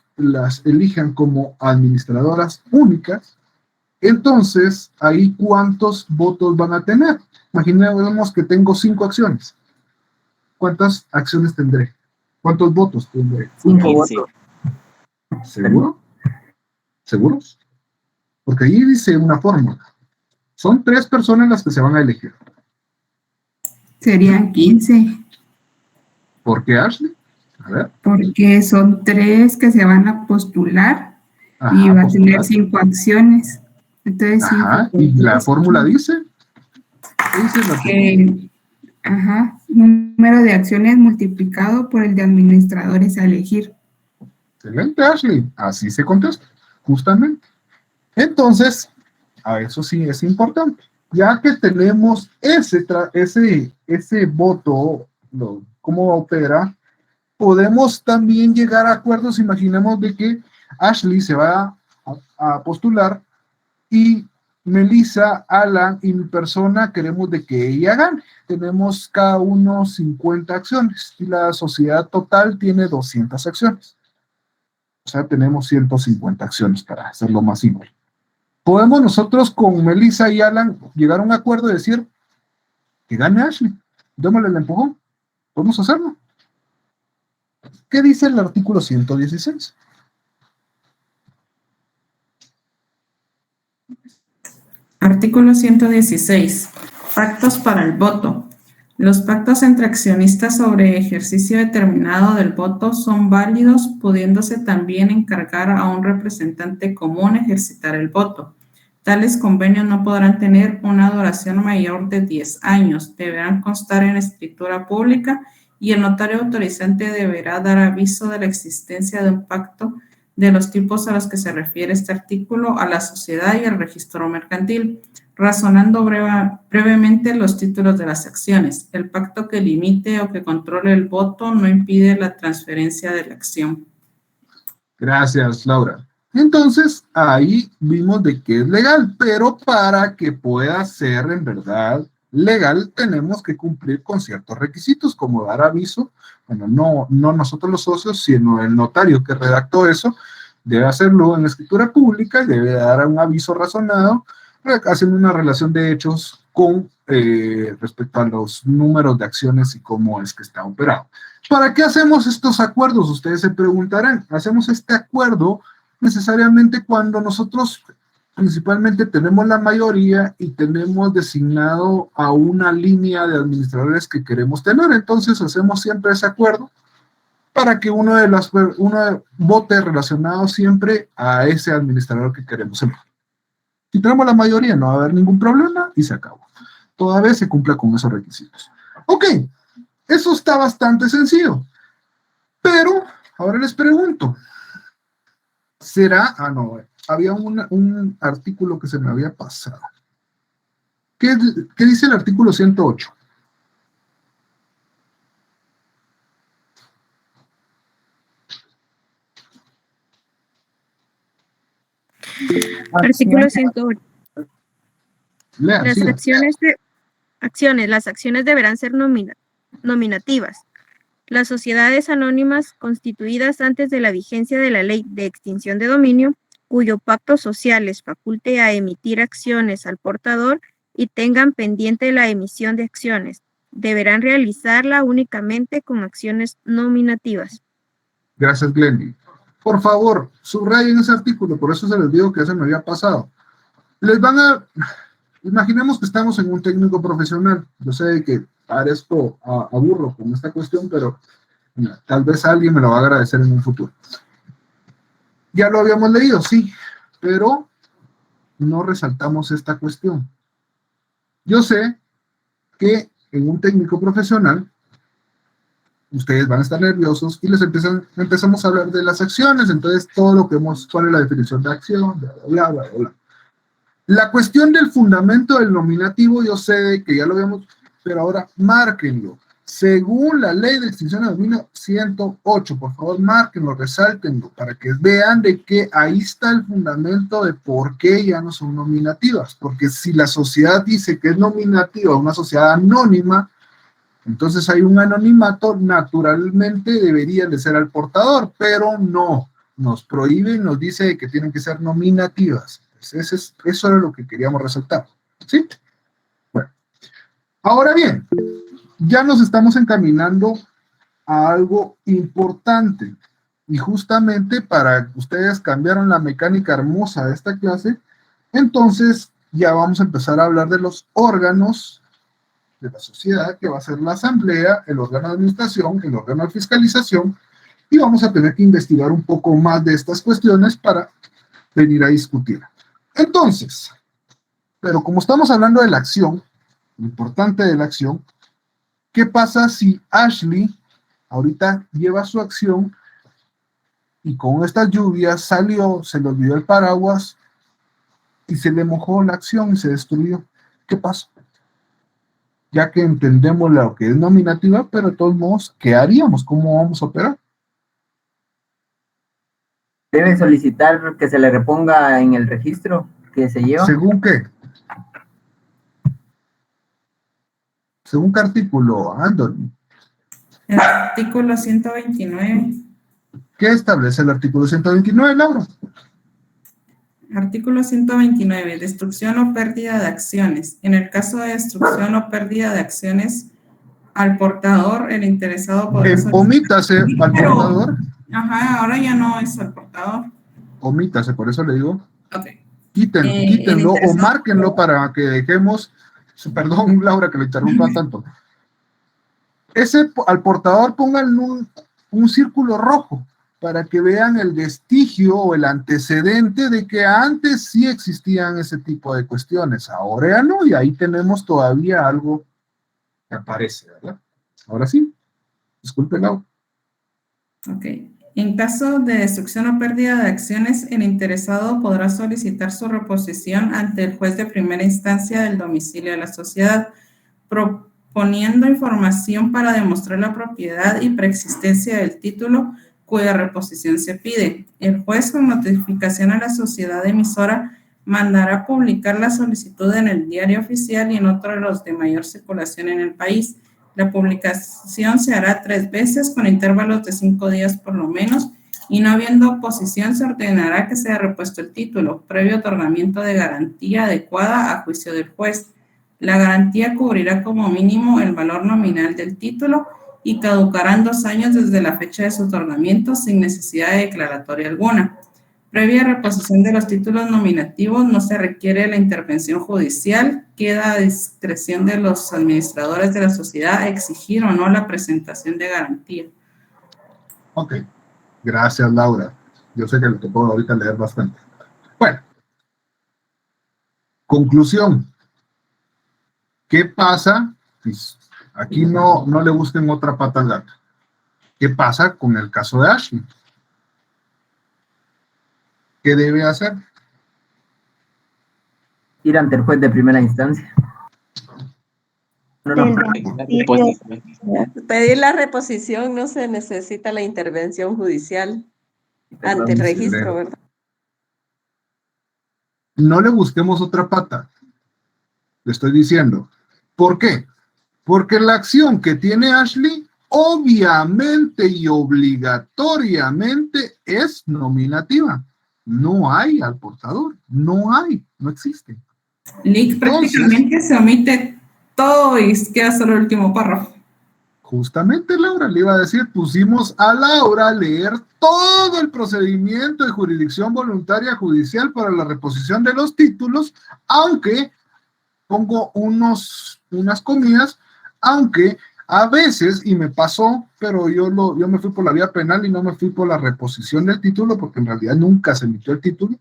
elijan como administradoras únicas, entonces ahí ¿cuántos votos van a tener? Imaginemos que tengo 5 acciones. ¿Cuántas acciones tendré? ¿Cuántos votos tendré? 5 votos. ¿Seguro? ¿Seguros? Porque ahí dice una fórmula. Son 3 personas las que se van a elegir. Serían 15. ¿Por qué, Ashley? A ver. Porque son 3 que se van a postular. Ajá, y va a tener 5 acciones. Entonces, ajá, ¿y la fórmula dice? ¿Qué dice la fórmula? Número de acciones multiplicado por el de administradores a elegir. Excelente, Ashley. Así se contesta, justamente. Entonces, eso sí es importante. Ya que tenemos ese voto, cómo opera, podemos también llegar a acuerdos. Imaginemos de que Ashley se va a postular y Melissa, Alan y mi persona queremos de que ella gane. Tenemos cada uno 50 acciones y la sociedad total tiene 200 acciones. O sea, tenemos 150 acciones para hacerlo más simple. Podemos nosotros con Melissa y Alan llegar a un acuerdo y decir que gane Ashley. Démosle el empujón. Podemos hacerlo. ¿Qué dice el artículo 116? Artículo 116. Pactos para el voto. Los pactos entre accionistas sobre ejercicio determinado del voto son válidos, pudiéndose también encargar a un representante común ejercitar el voto. Tales convenios no podrán tener una duración mayor de 10 años. Deberán constar en escritura pública y el notario autorizante deberá dar aviso de la existencia de un pacto de los tipos a los que se refiere este artículo a la sociedad y al registro mercantil, razonando brevemente los títulos de las acciones. El pacto que limite o que controle el voto no impide la transferencia de la acción. Gracias, Laura. Entonces, ahí vimos de que es legal, pero para que pueda ser en verdad legal, tenemos que cumplir con ciertos requisitos, como dar aviso. Bueno, no nosotros los socios, sino el notario que redactó eso, debe hacerlo en escritura pública y debe dar un aviso razonado, haciendo una relación de hechos con respecto a los números de acciones y cómo es que está operado. ¿Para qué hacemos estos acuerdos? Ustedes se preguntarán. Hacemos este acuerdo necesariamente cuando nosotros principalmente tenemos la mayoría y tenemos designado a una línea de administradores que queremos tener. Entonces hacemos siempre ese acuerdo para que uno vote relacionado siempre a ese administrador que queremos elegir. Si tenemos la mayoría, no va a haber ningún problema y se acabó. Toda vez se cumpla con esos requisitos. Ok, eso está bastante sencillo. Pero ahora les pregunto, ¿será? Había un artículo que se me había pasado. ¿Qué dice el artículo 108? Artículo 108. Lea, Las siga. acciones deberán ser nominativas. Las sociedades anónimas constituidas antes de la vigencia de la ley de extinción de dominio, cuyo pacto social les faculte a emitir acciones al portador y tengan pendiente la emisión de acciones, deberán realizarla únicamente con acciones nominativas. Gracias, Glendy. Por favor, subrayen ese artículo, por eso se les digo que se me había pasado. Imaginemos que estamos en un técnico profesional. Yo sé que parezco aburro con esta cuestión, pero tal vez alguien me lo va a agradecer en un futuro. Ya lo habíamos leído, sí, pero no resaltamos esta cuestión. Yo sé que en un técnico profesional ustedes van a estar nerviosos y empezamos a hablar de las acciones, entonces todo lo que cuál es la definición de acción, bla, bla, bla. La cuestión del fundamento del nominativo, yo sé que ya lo habíamos, pero ahora márquenlo. Según la ley de extinción de dominio 108, por favor, márquenlo, resáltenlo, para que vean de que ahí está el fundamento de por qué ya no son nominativas. Porque si la sociedad dice que es nominativa, una sociedad anónima, entonces hay un anonimato, naturalmente debería de ser al portador, pero no, nos prohíbe y nos dice que tienen que ser nominativas. Eso era lo que queríamos resaltar, ¿sí? Bueno, ahora bien, ya nos estamos encaminando a algo importante, y justamente para que ustedes cambiaron la mecánica hermosa de esta clase, entonces ya vamos a empezar a hablar de los órganos de la sociedad, que va a ser la asamblea, el órgano de administración, el órgano de fiscalización, y vamos a tener que investigar un poco más de estas cuestiones para venir a discutir. Entonces, pero como estamos hablando de la acción, lo importante de la acción, ¿qué pasa si Ashley ahorita lleva su acción y con estas lluvias salió, se le olvidó el paraguas y se le mojó la acción y se destruyó? ¿Qué pasa? Ya que entendemos lo que es nominativa, pero de todos modos, ¿qué haríamos? ¿Cómo vamos a operar? Debe solicitar que se le reponga en el registro que se lleva. ¿Según qué? ¿Según qué artículo, Anthony? El artículo 129. ¿Qué establece el artículo 129, Laura? Artículo 129. Destrucción o pérdida de acciones. En el caso de destrucción o pérdida de acciones, al portador, el interesado podrá omítase al portador. Ajá, ahora ya no es al portador. Omítase, por eso le digo. Ok. Quítenlo o márquenlo para que dejemos. Perdón, Laura, que le interrumpa tanto. Al portador pongan un círculo rojo para que vean el vestigio o el antecedente de que antes sí existían ese tipo de cuestiones. Ahora ya no, y ahí tenemos todavía algo que aparece, ¿verdad? Ahora sí. Disculpen, Laura. Ok. En caso de destrucción o pérdida de acciones, el interesado podrá solicitar su reposición ante el juez de primera instancia del domicilio de la sociedad, proponiendo información para demostrar la propiedad y preexistencia del título cuya reposición se pide. El juez, con notificación a la sociedad emisora, mandará publicar la solicitud en el diario oficial y en otro de los de mayor circulación en el país. La publicación se hará 3 veces con intervalos de 5 días por lo menos, y no habiendo oposición se ordenará que sea repuesto el título, previo otorgamiento de garantía adecuada a juicio del juez. La garantía cubrirá como mínimo el valor nominal del título y caducarán 2 años desde la fecha de su otorgamiento sin necesidad de declaratoria alguna. Previa reposición de los títulos nominativos no se requiere la intervención judicial, queda a discreción de los administradores de la sociedad exigir o no la presentación de garantía. Ok, gracias, Laura. Yo sé que le tocó ahorita leer bastante. Bueno, conclusión. ¿Qué pasa? Pues aquí no le busquen otra pata al gato. ¿Qué pasa con el caso de Ashley? ¿Qué debe hacer? Ir ante el juez de primera instancia. Pedir la reposición, no se necesita la intervención judicial ante el registro, ¿verdad? No le busquemos otra pata. Le estoy diciendo. ¿Por qué? Porque la acción que tiene Ashley obviamente y obligatoriamente es nominativa. No hay al portador, no existe. Lick, prácticamente se omite todo y queda solo el último párrafo. Justamente, Laura, le iba a decir, pusimos a Laura a leer todo el procedimiento de jurisdicción voluntaria judicial para la reposición de los títulos, aunque pongo unas comillas, aunque a veces, y me pasó, pero yo me fui por la vía penal y no me fui por la reposición del título, porque en realidad nunca se emitió el título.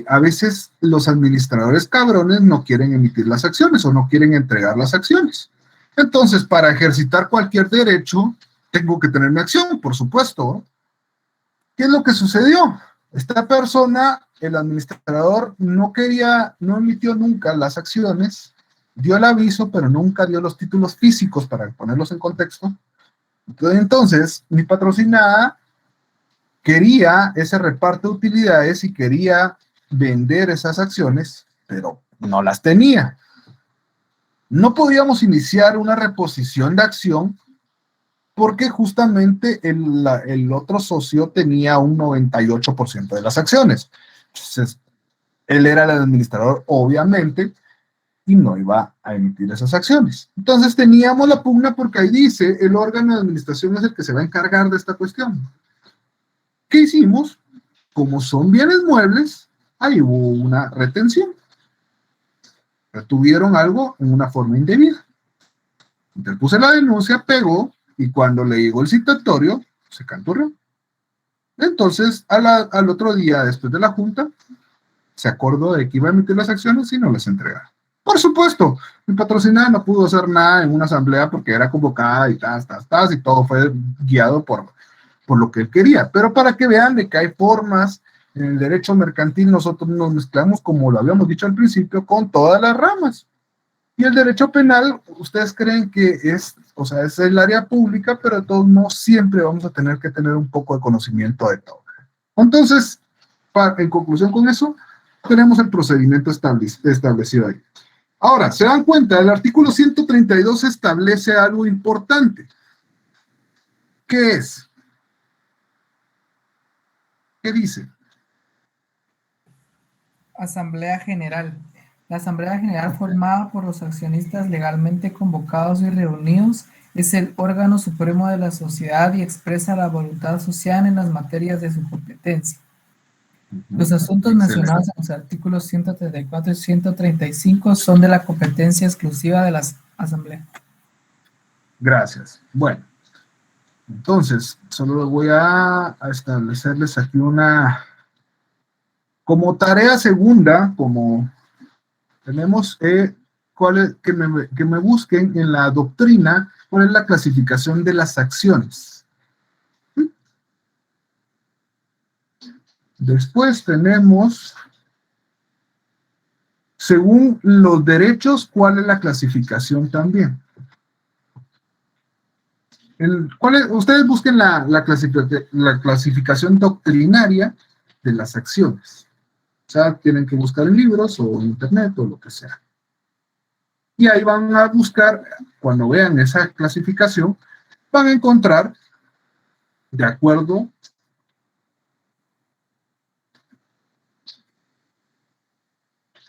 A veces los administradores cabrones no quieren emitir las acciones o no quieren entregar las acciones. Entonces, para ejercitar cualquier derecho, tengo que tener mi acción, por supuesto. ¿Qué es lo que sucedió? Esta persona, el administrador, no emitió nunca las acciones, dio el aviso, pero nunca dio los títulos físicos para ponerlos en contexto. Entonces, mi patrocinada quería ese reparto de utilidades y quería vender esas acciones, pero no las tenía. No podíamos iniciar una reposición de acción porque justamente el otro socio tenía un 98% de las acciones. Entonces, él era el administrador, obviamente, y no iba a emitir esas acciones. Entonces teníamos la pugna porque ahí dice, el órgano de administración es el que se va a encargar de esta cuestión. ¿Qué hicimos? Como son bienes muebles, ahí hubo una retención. Retuvieron algo en una forma indebida. Entonces puse la denuncia, pegó, y cuando le llegó el citatorio, se canturreó. Entonces, al otro día, después de la junta, se acordó de que iba a emitir las acciones y no las entregaron. Por supuesto, mi patrocinada no pudo hacer nada en una asamblea porque era convocada y y todo fue guiado por lo que él quería. Pero para que vean de que hay formas, en el derecho mercantil nosotros nos mezclamos, como lo habíamos dicho al principio, con todas las ramas. Y el derecho penal, ustedes creen que es el área pública, pero de todos modos siempre vamos a tener que tener un poco de conocimiento de todo. Entonces, en conclusión con eso, tenemos el procedimiento establecido ahí. Ahora, se dan cuenta, el artículo 132 establece algo importante. ¿Qué es? ¿Qué dice? Asamblea General. La Asamblea General formada por los accionistas legalmente convocados y reunidos es el órgano supremo de la sociedad y expresa la voluntad social en las materias de su competencia. Los asuntos mencionados en los artículos 134 y 135 son de la competencia exclusiva de la Asamblea. Gracias. Bueno, entonces, solo voy a establecerles aquí como tarea segunda, como tenemos que me busquen en la doctrina cuál es la clasificación de las acciones. Después tenemos, según los derechos, cuál es la clasificación también. Ustedes busquen la clasificación doctrinaria de las acciones. O sea, tienen que buscar en libros o en internet o lo que sea. Y ahí van a buscar, cuando vean esa clasificación, van a encontrar, de acuerdo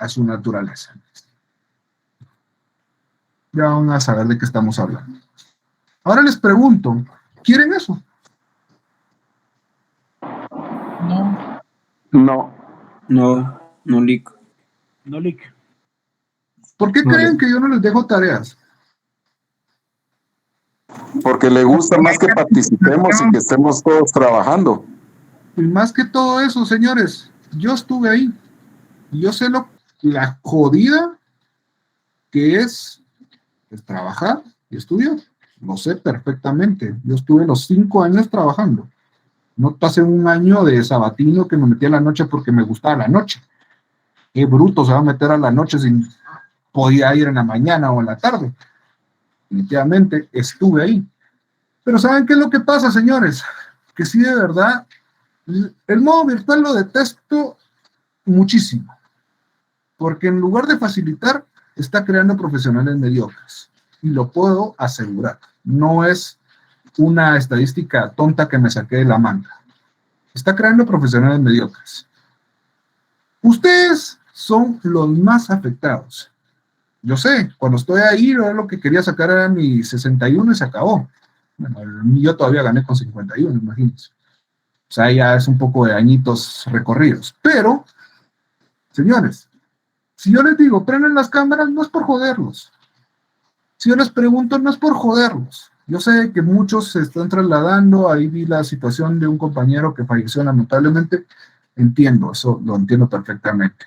a su naturaleza. Ya van a saber de qué estamos hablando. Ahora les pregunto, ¿quieren eso? No. No, Lick. No, Lick. ¿Por qué creen que yo no les dejo tareas? Porque le gusta más que participemos y que estemos todos trabajando. Y más que todo eso, señores, yo estuve ahí. Y yo sé la jodida que es trabajar y estudiar. Lo sé perfectamente. Yo estuve los 5 años trabajando. No pasé un año de sabatino que me metí a la noche porque me gustaba la noche. Qué bruto se va a meter a la noche si podía ir en la mañana o en la tarde. Definitivamente estuve ahí. Pero ¿saben qué es lo que pasa, señores? Que sí, de verdad, el modo virtual lo detesto muchísimo. Porque en lugar de facilitar, está creando profesionales mediocres. y lo puedo asegurar. No es una estadística tonta que me saqué de la manga. Está creando profesionales mediocres. Ustedes son los más afectados. Yo sé, cuando estoy ahí, lo que quería sacar era mi 61 y se acabó. Bueno, yo todavía gané con 51, imagínense. O sea, ya es un poco de añitos recorridos. Pero, señores, si yo les digo, prenden las cámaras, no es por joderlos. Si yo les pregunto, no es por joderlos. Yo sé que muchos se están trasladando, ahí vi la situación de un compañero que falleció lamentablemente. Entiendo, eso lo entiendo perfectamente.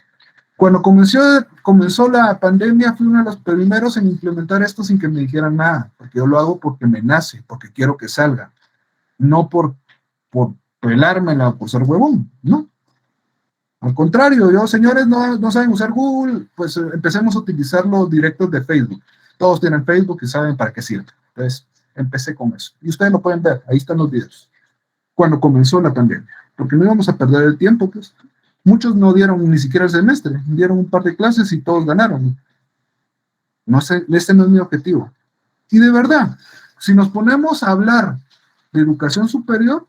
Cuando comenzó la pandemia, fui uno de los primeros en implementar esto sin que me dijeran nada, porque yo lo hago porque me nace, porque quiero que salga, no por pelármela o por ser huevón, no. Al contrario, yo, señores, no saben usar Google, pues empecemos a utilizar los directos de Facebook. Todos tienen Facebook y saben para qué sirve. Entonces, empecé con eso. Y ustedes lo pueden ver, ahí están los videos. Cuando comenzó la pandemia, porque no íbamos a perder el tiempo, pues. Muchos no dieron ni siquiera el semestre, dieron un par de clases y todos ganaron. No sé, este no es mi objetivo. Y de verdad, si nos ponemos a hablar de educación superior,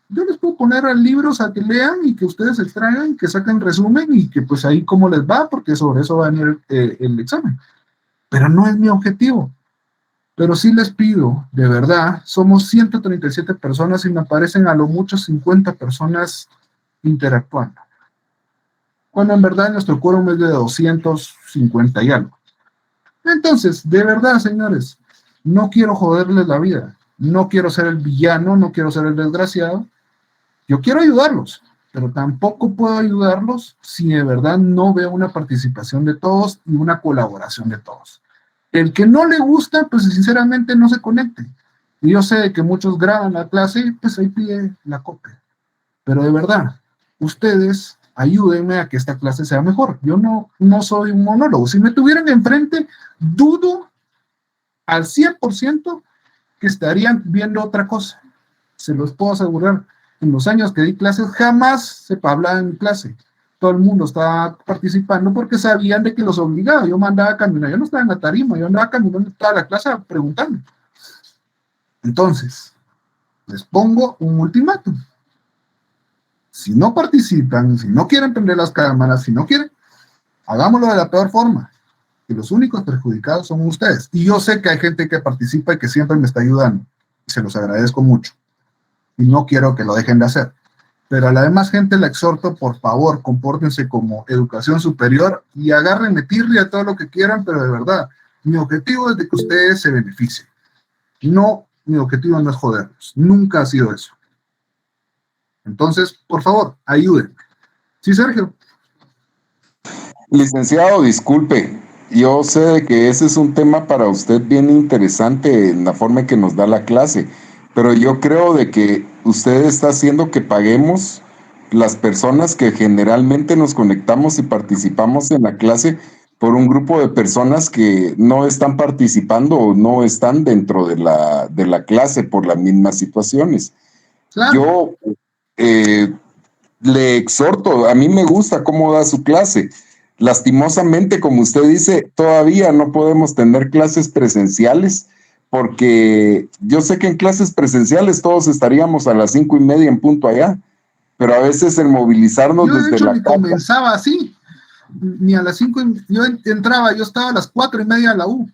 yo les puedo poner libros a que lean y que ustedes extraigan, que saquen resumen y que pues ahí cómo les va, porque sobre eso va a venir el examen. Pero no es mi objetivo. Pero sí les pido, de verdad, somos 137 personas y me aparecen a lo mucho 50 personas interactuando. Cuando en verdad nuestro quórum es de 250 y algo. Entonces, de verdad, señores, no quiero joderles la vida. No quiero ser el villano, no quiero ser el desgraciado. Yo quiero ayudarlos, pero tampoco puedo ayudarlos si de verdad no veo una participación de todos y una colaboración de todos. El que no le gusta, pues sinceramente no se conecte. Y yo sé que muchos graban la clase y pues ahí pide la copia. Pero de verdad, ustedes ayúdenme a que esta clase sea mejor. Yo no soy un monólogo. Si me tuvieran enfrente, dudo al 100% que estarían viendo otra cosa. Se los puedo asegurar. En los años que di clases, jamás se hablaba en clase. Todo el mundo estaba participando porque sabían de que los obligaba. Yo mandaba a caminar. Yo no estaba en la tarima. Yo andaba caminando toda la clase preguntando. Entonces, les pongo un ultimátum. Si no participan, si no quieren prender las cámaras, si no quieren, hagámoslo de la peor forma. Y los únicos perjudicados son ustedes. Y yo sé que hay gente que participa y que siempre me está ayudando. Y se los agradezco mucho. Y no quiero que lo dejen de hacer. Pero a la demás gente la exhorto, por favor, compórtense como educación superior y agárrenme tirria todo lo que quieran, pero de verdad, mi objetivo es de que ustedes se beneficien. No, mi objetivo no es joderlos. Nunca ha sido eso. Entonces, por favor, ayuden. Sí, Sergio. Licenciado, disculpe. Yo sé que ese es un tema para usted bien interesante en la forma en que nos da la clase, pero yo creo de que usted está haciendo que paguemos las personas que generalmente nos conectamos y participamos en la clase por un grupo de personas que no están participando o no están dentro de la clase por las mismas situaciones. Claro. Yo le exhorto, a mí me gusta cómo da su clase. Lastimosamente, como usted dice, todavía no podemos tener clases presenciales porque yo sé que en clases presenciales todos estaríamos a las 5:30 en punto allá, pero a veces el movilizarnos yo, desde de hecho, la ni casa. Comenzaba así, ni a las 5, yo estaba a las 4:30 a la U,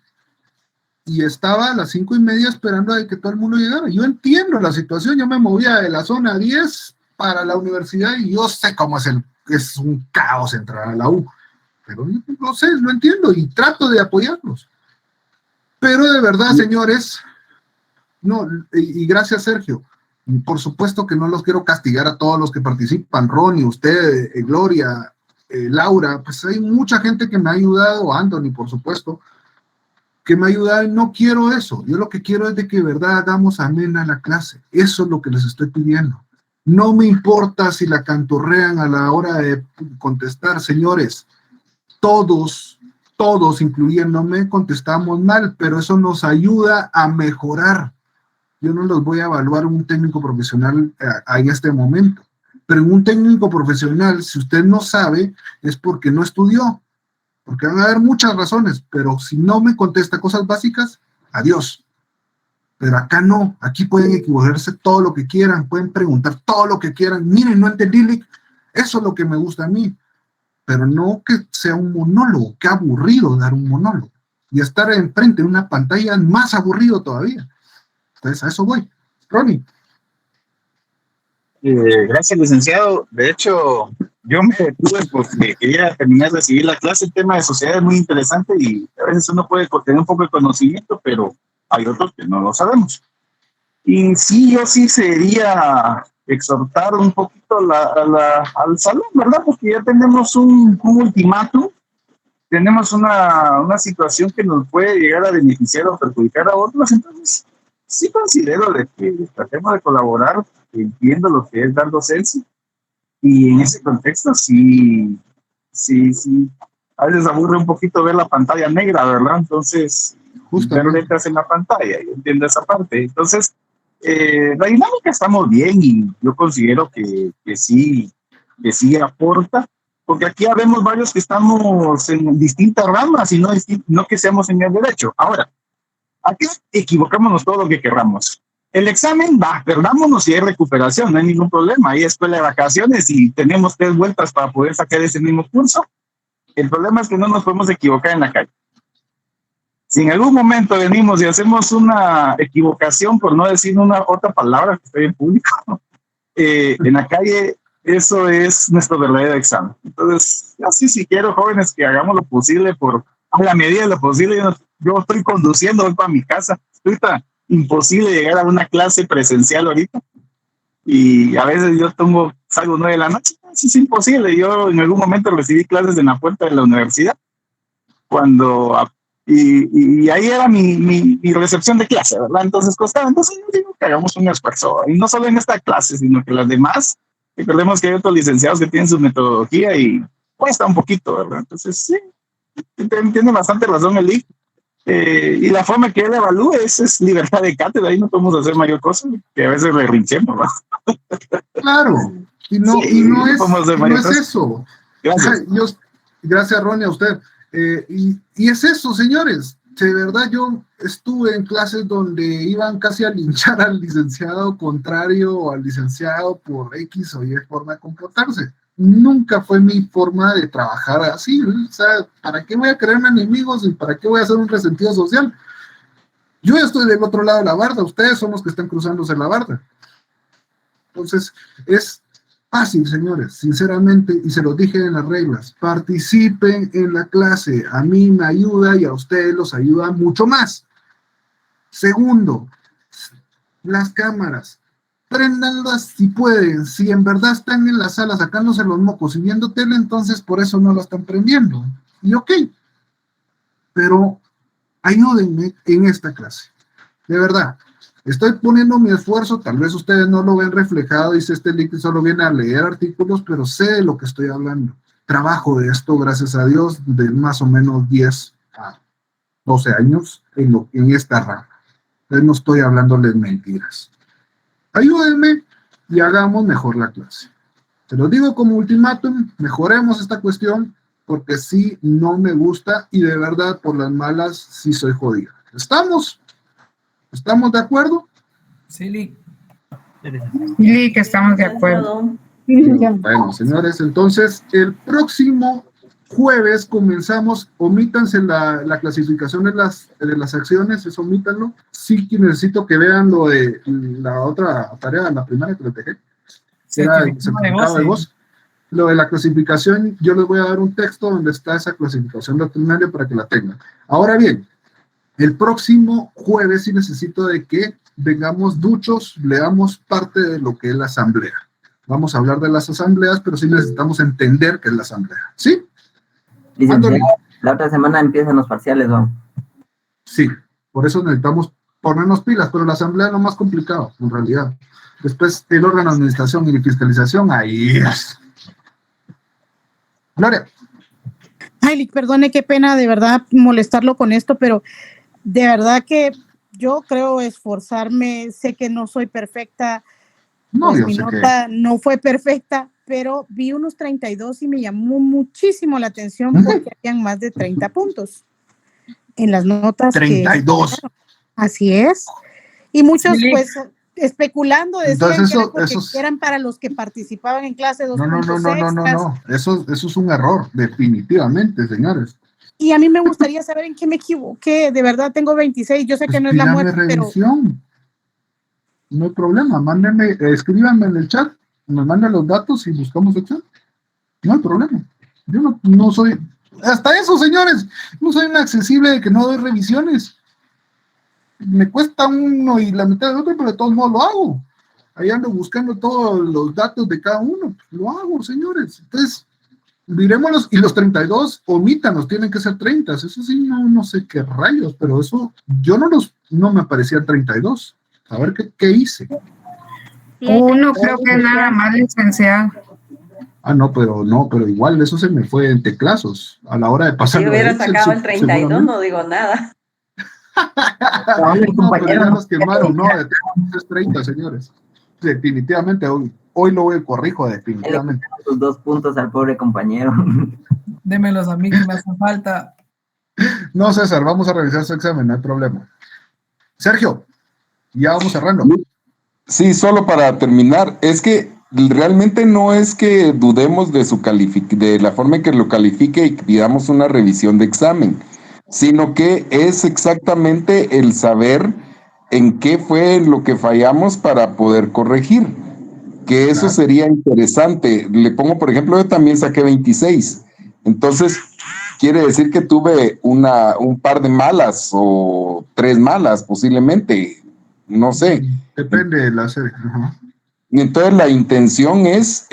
y estaba a las 5:30 esperando a que todo el mundo llegara. Yo entiendo la situación, yo me movía de la zona 10 para la universidad, y yo sé cómo es un caos entrar a la U, pero no sé, lo entiendo, y trato de apoyarlos. Pero de verdad, señores, no, y gracias, Sergio. Por supuesto que no los quiero castigar a todos los que participan, Ronnie, usted, Gloria, Laura, pues hay mucha gente que me ha ayudado, Anthony, por supuesto, que me ha ayudado, y no quiero eso. Yo lo que quiero es de que de verdad hagamos amena la clase. Eso es lo que les estoy pidiendo. No me importa si la cantorrean a la hora de contestar, señores. Todos, incluyéndome, contestamos mal, pero eso nos ayuda a mejorar. Yo no los voy a evaluar un técnico profesional en este momento, pero en un técnico profesional, si usted no sabe, es porque no estudió. porque van a haber muchas razones, pero si no me contesta cosas básicas, adiós. Pero acá no, aquí pueden equivocarse todo lo que quieran, pueden preguntar todo lo que quieran. Miren, no entendí, Lick. Eso es lo que me gusta a mí. Pero no que sea un monólogo, qué aburrido dar un monólogo. Y estar enfrente de una pantalla es más aburrido todavía. Entonces, a eso voy. Ronnie. Gracias, licenciado. De hecho, yo me detuve porque quería terminar de seguir la clase. El tema de sociedad es muy interesante y a veces uno puede tener un poco de conocimiento, pero hay otros que no lo sabemos. Y sí, yo sí sería exhortar un poquito al salón, ¿verdad? Porque ya tenemos un ultimátum, tenemos una situación que nos puede llegar a beneficiar o perjudicar a otros, entonces sí considero de que tratemos de colaborar, entiendo lo que es dar docencia, y en ese contexto sí, a veces aburre un poquito ver la pantalla negra, ¿verdad? Entonces, ver letras en la pantalla, yo entiendo esa parte. Entonces, la dinámica estamos bien y yo considero que sí aporta, porque aquí habemos varios que estamos en distintas ramas y no que seamos en el derecho. Ahora, aquí equivocámonos todo lo que querramos. El examen, perdámonos y hay recuperación, no hay ningún problema. Hay escuela de vacaciones y tenemos 3 vueltas para poder sacar ese mismo curso. El problema es que no nos podemos equivocar en la calle. Si en algún momento venimos y hacemos una equivocación, por no decir una otra palabra que estoy en público, en la calle, eso es nuestro verdadero examen. Entonces, así si quiero, jóvenes, que hagamos lo posible a la medida de lo posible. Yo estoy conduciendo, voy para mi casa. Ahorita imposible llegar a una clase presencial ahorita. Y a veces yo salgo 9 de la noche. Eso es imposible. Yo en algún momento recibí clases en la puerta de la universidad. Y ahí era mi recepción de clase, ¿verdad? Entonces costaba. Entonces yo digo que hagamos un esfuerzo. Y no solo en esta clase, sino que las demás. Recordemos que hay otros licenciados que tienen su metodología y cuesta un poquito, ¿verdad? Entonces sí, tiene bastante razón el Lick. Y la forma que él evalúe es libertad de cátedra. Ahí no podemos hacer mayor cosa, que a veces rinchemos, ¿verdad? Claro, y no es eso. Gracias. Gracias, Ronnie, a usted. Y es eso, señores. De verdad, yo estuve en clases donde iban casi a linchar al licenciado contrario o al licenciado por X o Y forma de comportarse. Nunca fue mi forma de trabajar así. O sea, ¿para qué voy a crearme enemigos y para qué voy a hacer un resentido social? Yo ya estoy del otro lado de la barda, ustedes son los que están cruzándose la barda. Entonces, es fácil, señores, sinceramente, y se los dije en las reglas, participen en la clase, a mí me ayuda y a ustedes los ayuda mucho más. Segundo, las cámaras, préndanlas si pueden, si en verdad están en la sala sacándose los mocos y viendo tele, entonces por eso no lo están prendiendo. Y ok, pero ayúdenme en esta clase, de verdad. Estoy poniendo mi esfuerzo, tal vez ustedes no lo ven reflejado, dice este Lick solo viene a leer artículos, pero sé de lo que estoy hablando. Trabajo de esto, gracias a Dios, de más o menos 10 a 12 años en esta rama. Entonces no estoy hablándoles mentiras. Ayúdenme y hagamos mejor la clase. Se lo digo como ultimátum, mejoremos esta cuestión, porque sí no me gusta y de verdad por las malas sí soy jodida. ¿Estamos de acuerdo? Sí, Lick. Sí, que estamos de acuerdo. Bueno, señores, entonces el próximo jueves comenzamos, omítanse la clasificación de las acciones, eso omítanlo. Sí que necesito que vean lo de la otra tarea, la primera que les dejé. Era el certificado de voz. Lo de la clasificación, yo les voy a dar un texto donde está esa clasificación doctrinaria para que la tengan. Ahora bien, el próximo jueves sí necesito de que vengamos duchos, leamos parte de lo que es la asamblea. Vamos a hablar de las asambleas, pero sí necesitamos entender qué es la asamblea. ¿Sí? La otra semana empiezan los parciales, ¿no? Sí, por eso necesitamos ponernos pilas, pero la asamblea es lo más complicado, en realidad. Después el órgano de administración y fiscalización, ahí es. Gloria. Ay, Lick, perdone, qué pena de verdad molestarlo con esto, pero de verdad que yo creo esforzarme, sé que no soy perfecta, No, pues yo mi sé nota no fue perfecta, pero vi unos 32 y me llamó muchísimo la atención porque habían más de 30 puntos en las notas. 32. Así es. Y muchos, pues, especulando decían entonces, que era porque eran para los que participaban en clase 2 puntos extras. No. Eso es un error, definitivamente, señores. Y a mí me gustaría saber en qué me equivoqué. De verdad, tengo 26. Yo sé que no es la muerte, revisión. No hay problema. Mándenme, escríbanme en el chat, me mandan los datos y buscamos opción. No hay problema. Yo no soy... Hasta eso, señores. No soy inaccesible de que no doy revisiones. Me cuesta uno y la mitad del otro, pero de todos modos lo hago. Ahí ando buscando todos los datos de cada uno. Lo hago, señores. Entonces, miremoslos, y los 32, omítanos, tienen que ser 30. Eso sí, no sé qué rayos, pero eso, yo no me parecía 32. A ver qué hice. Uno creo que nada más, licenciado. No, pero igual, eso se me fue en teclazos. A la hora de pasar. Si hubiera sacado el 32, no digo nada. Pero ya nos quemaron, no, es 30, señores. Definitivamente, hoy lo voy corrijo, definitivamente. Sus 2 puntos al pobre compañero. Démelos a mí que me hacen falta. No, César, vamos a revisar su examen, no hay problema. Sergio, ya vamos cerrando. Sí, solo para terminar, es que realmente no es que dudemos de la forma en que lo califique y pidamos una revisión de examen, sino que es exactamente el saber en qué fue lo que fallamos para poder corregir, que eso sería interesante. Le pongo, por ejemplo, yo también saqué 26, entonces quiere decir que tuve un par de malas o 3 malas posiblemente, no sé. Depende de la serie. Ajá. Y entonces la intención es,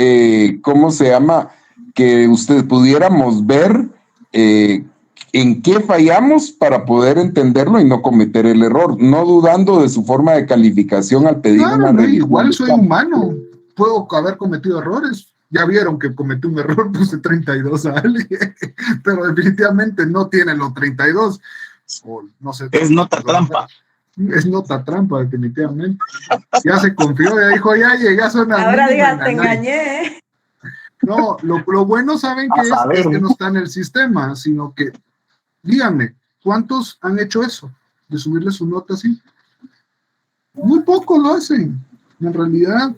¿cómo se llama? Que ustedes pudiéramos ver en qué fallamos para poder entenderlo y no cometer el error, no dudando de su forma de calificación al pedir una revisión. Igual soy humano, puedo haber cometido errores. Ya vieron que cometí un error, puse 32 a alguien, pero definitivamente no tiene los 32. O no sé, es nota trampa. Es nota trampa, definitivamente. Ya se confió, ya dijo, ya llegué a zona. Ahora diga, te engañé. No, lo bueno, ¿saben qué es? Es que no está en el sistema, sino que, díganme, ¿cuántos han hecho eso? De subirle su nota así. Muy pocos lo hacen. En realidad,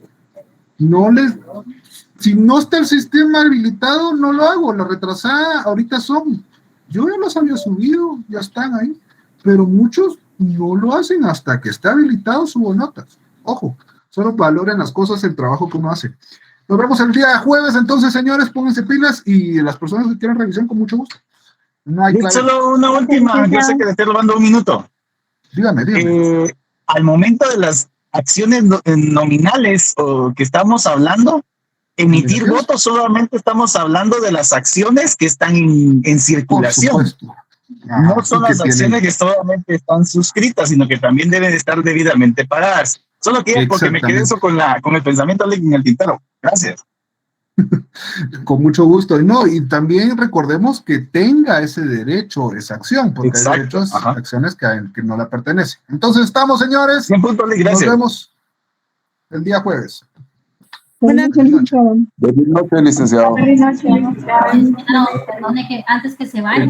si no está el sistema habilitado, no lo hago. La retrasada ahorita son. Yo ya los había subido, ya están ahí. Pero muchos no lo hacen hasta que está habilitado, subo notas. Ojo, solo valoren las cosas, el trabajo que uno hace. Nos vemos el día jueves, entonces, señores, pónganse pilas y las personas que quieran revisión, con mucho gusto. No hay solo una última, yo sé que le estoy robando un minuto. Dígame. Al momento de las acciones nominales o que estamos hablando, emitir votos, solamente estamos hablando de las acciones que están en circulación. No son las acciones que solamente están suscritas, sino que también deben estar debidamente pagadas. Solo quiero porque me quedé eso con el pensamiento en el tintero. Gracias. Con mucho gusto. Y también recordemos que tenga ese derecho, esa acción, porque hay derechos, acciones que no le pertenecen. Entonces estamos, señores. Gracias. Nos vemos el día jueves. Buenas noches, licenciado. Buenas noches, licenciado. Perdone que antes que se vaya.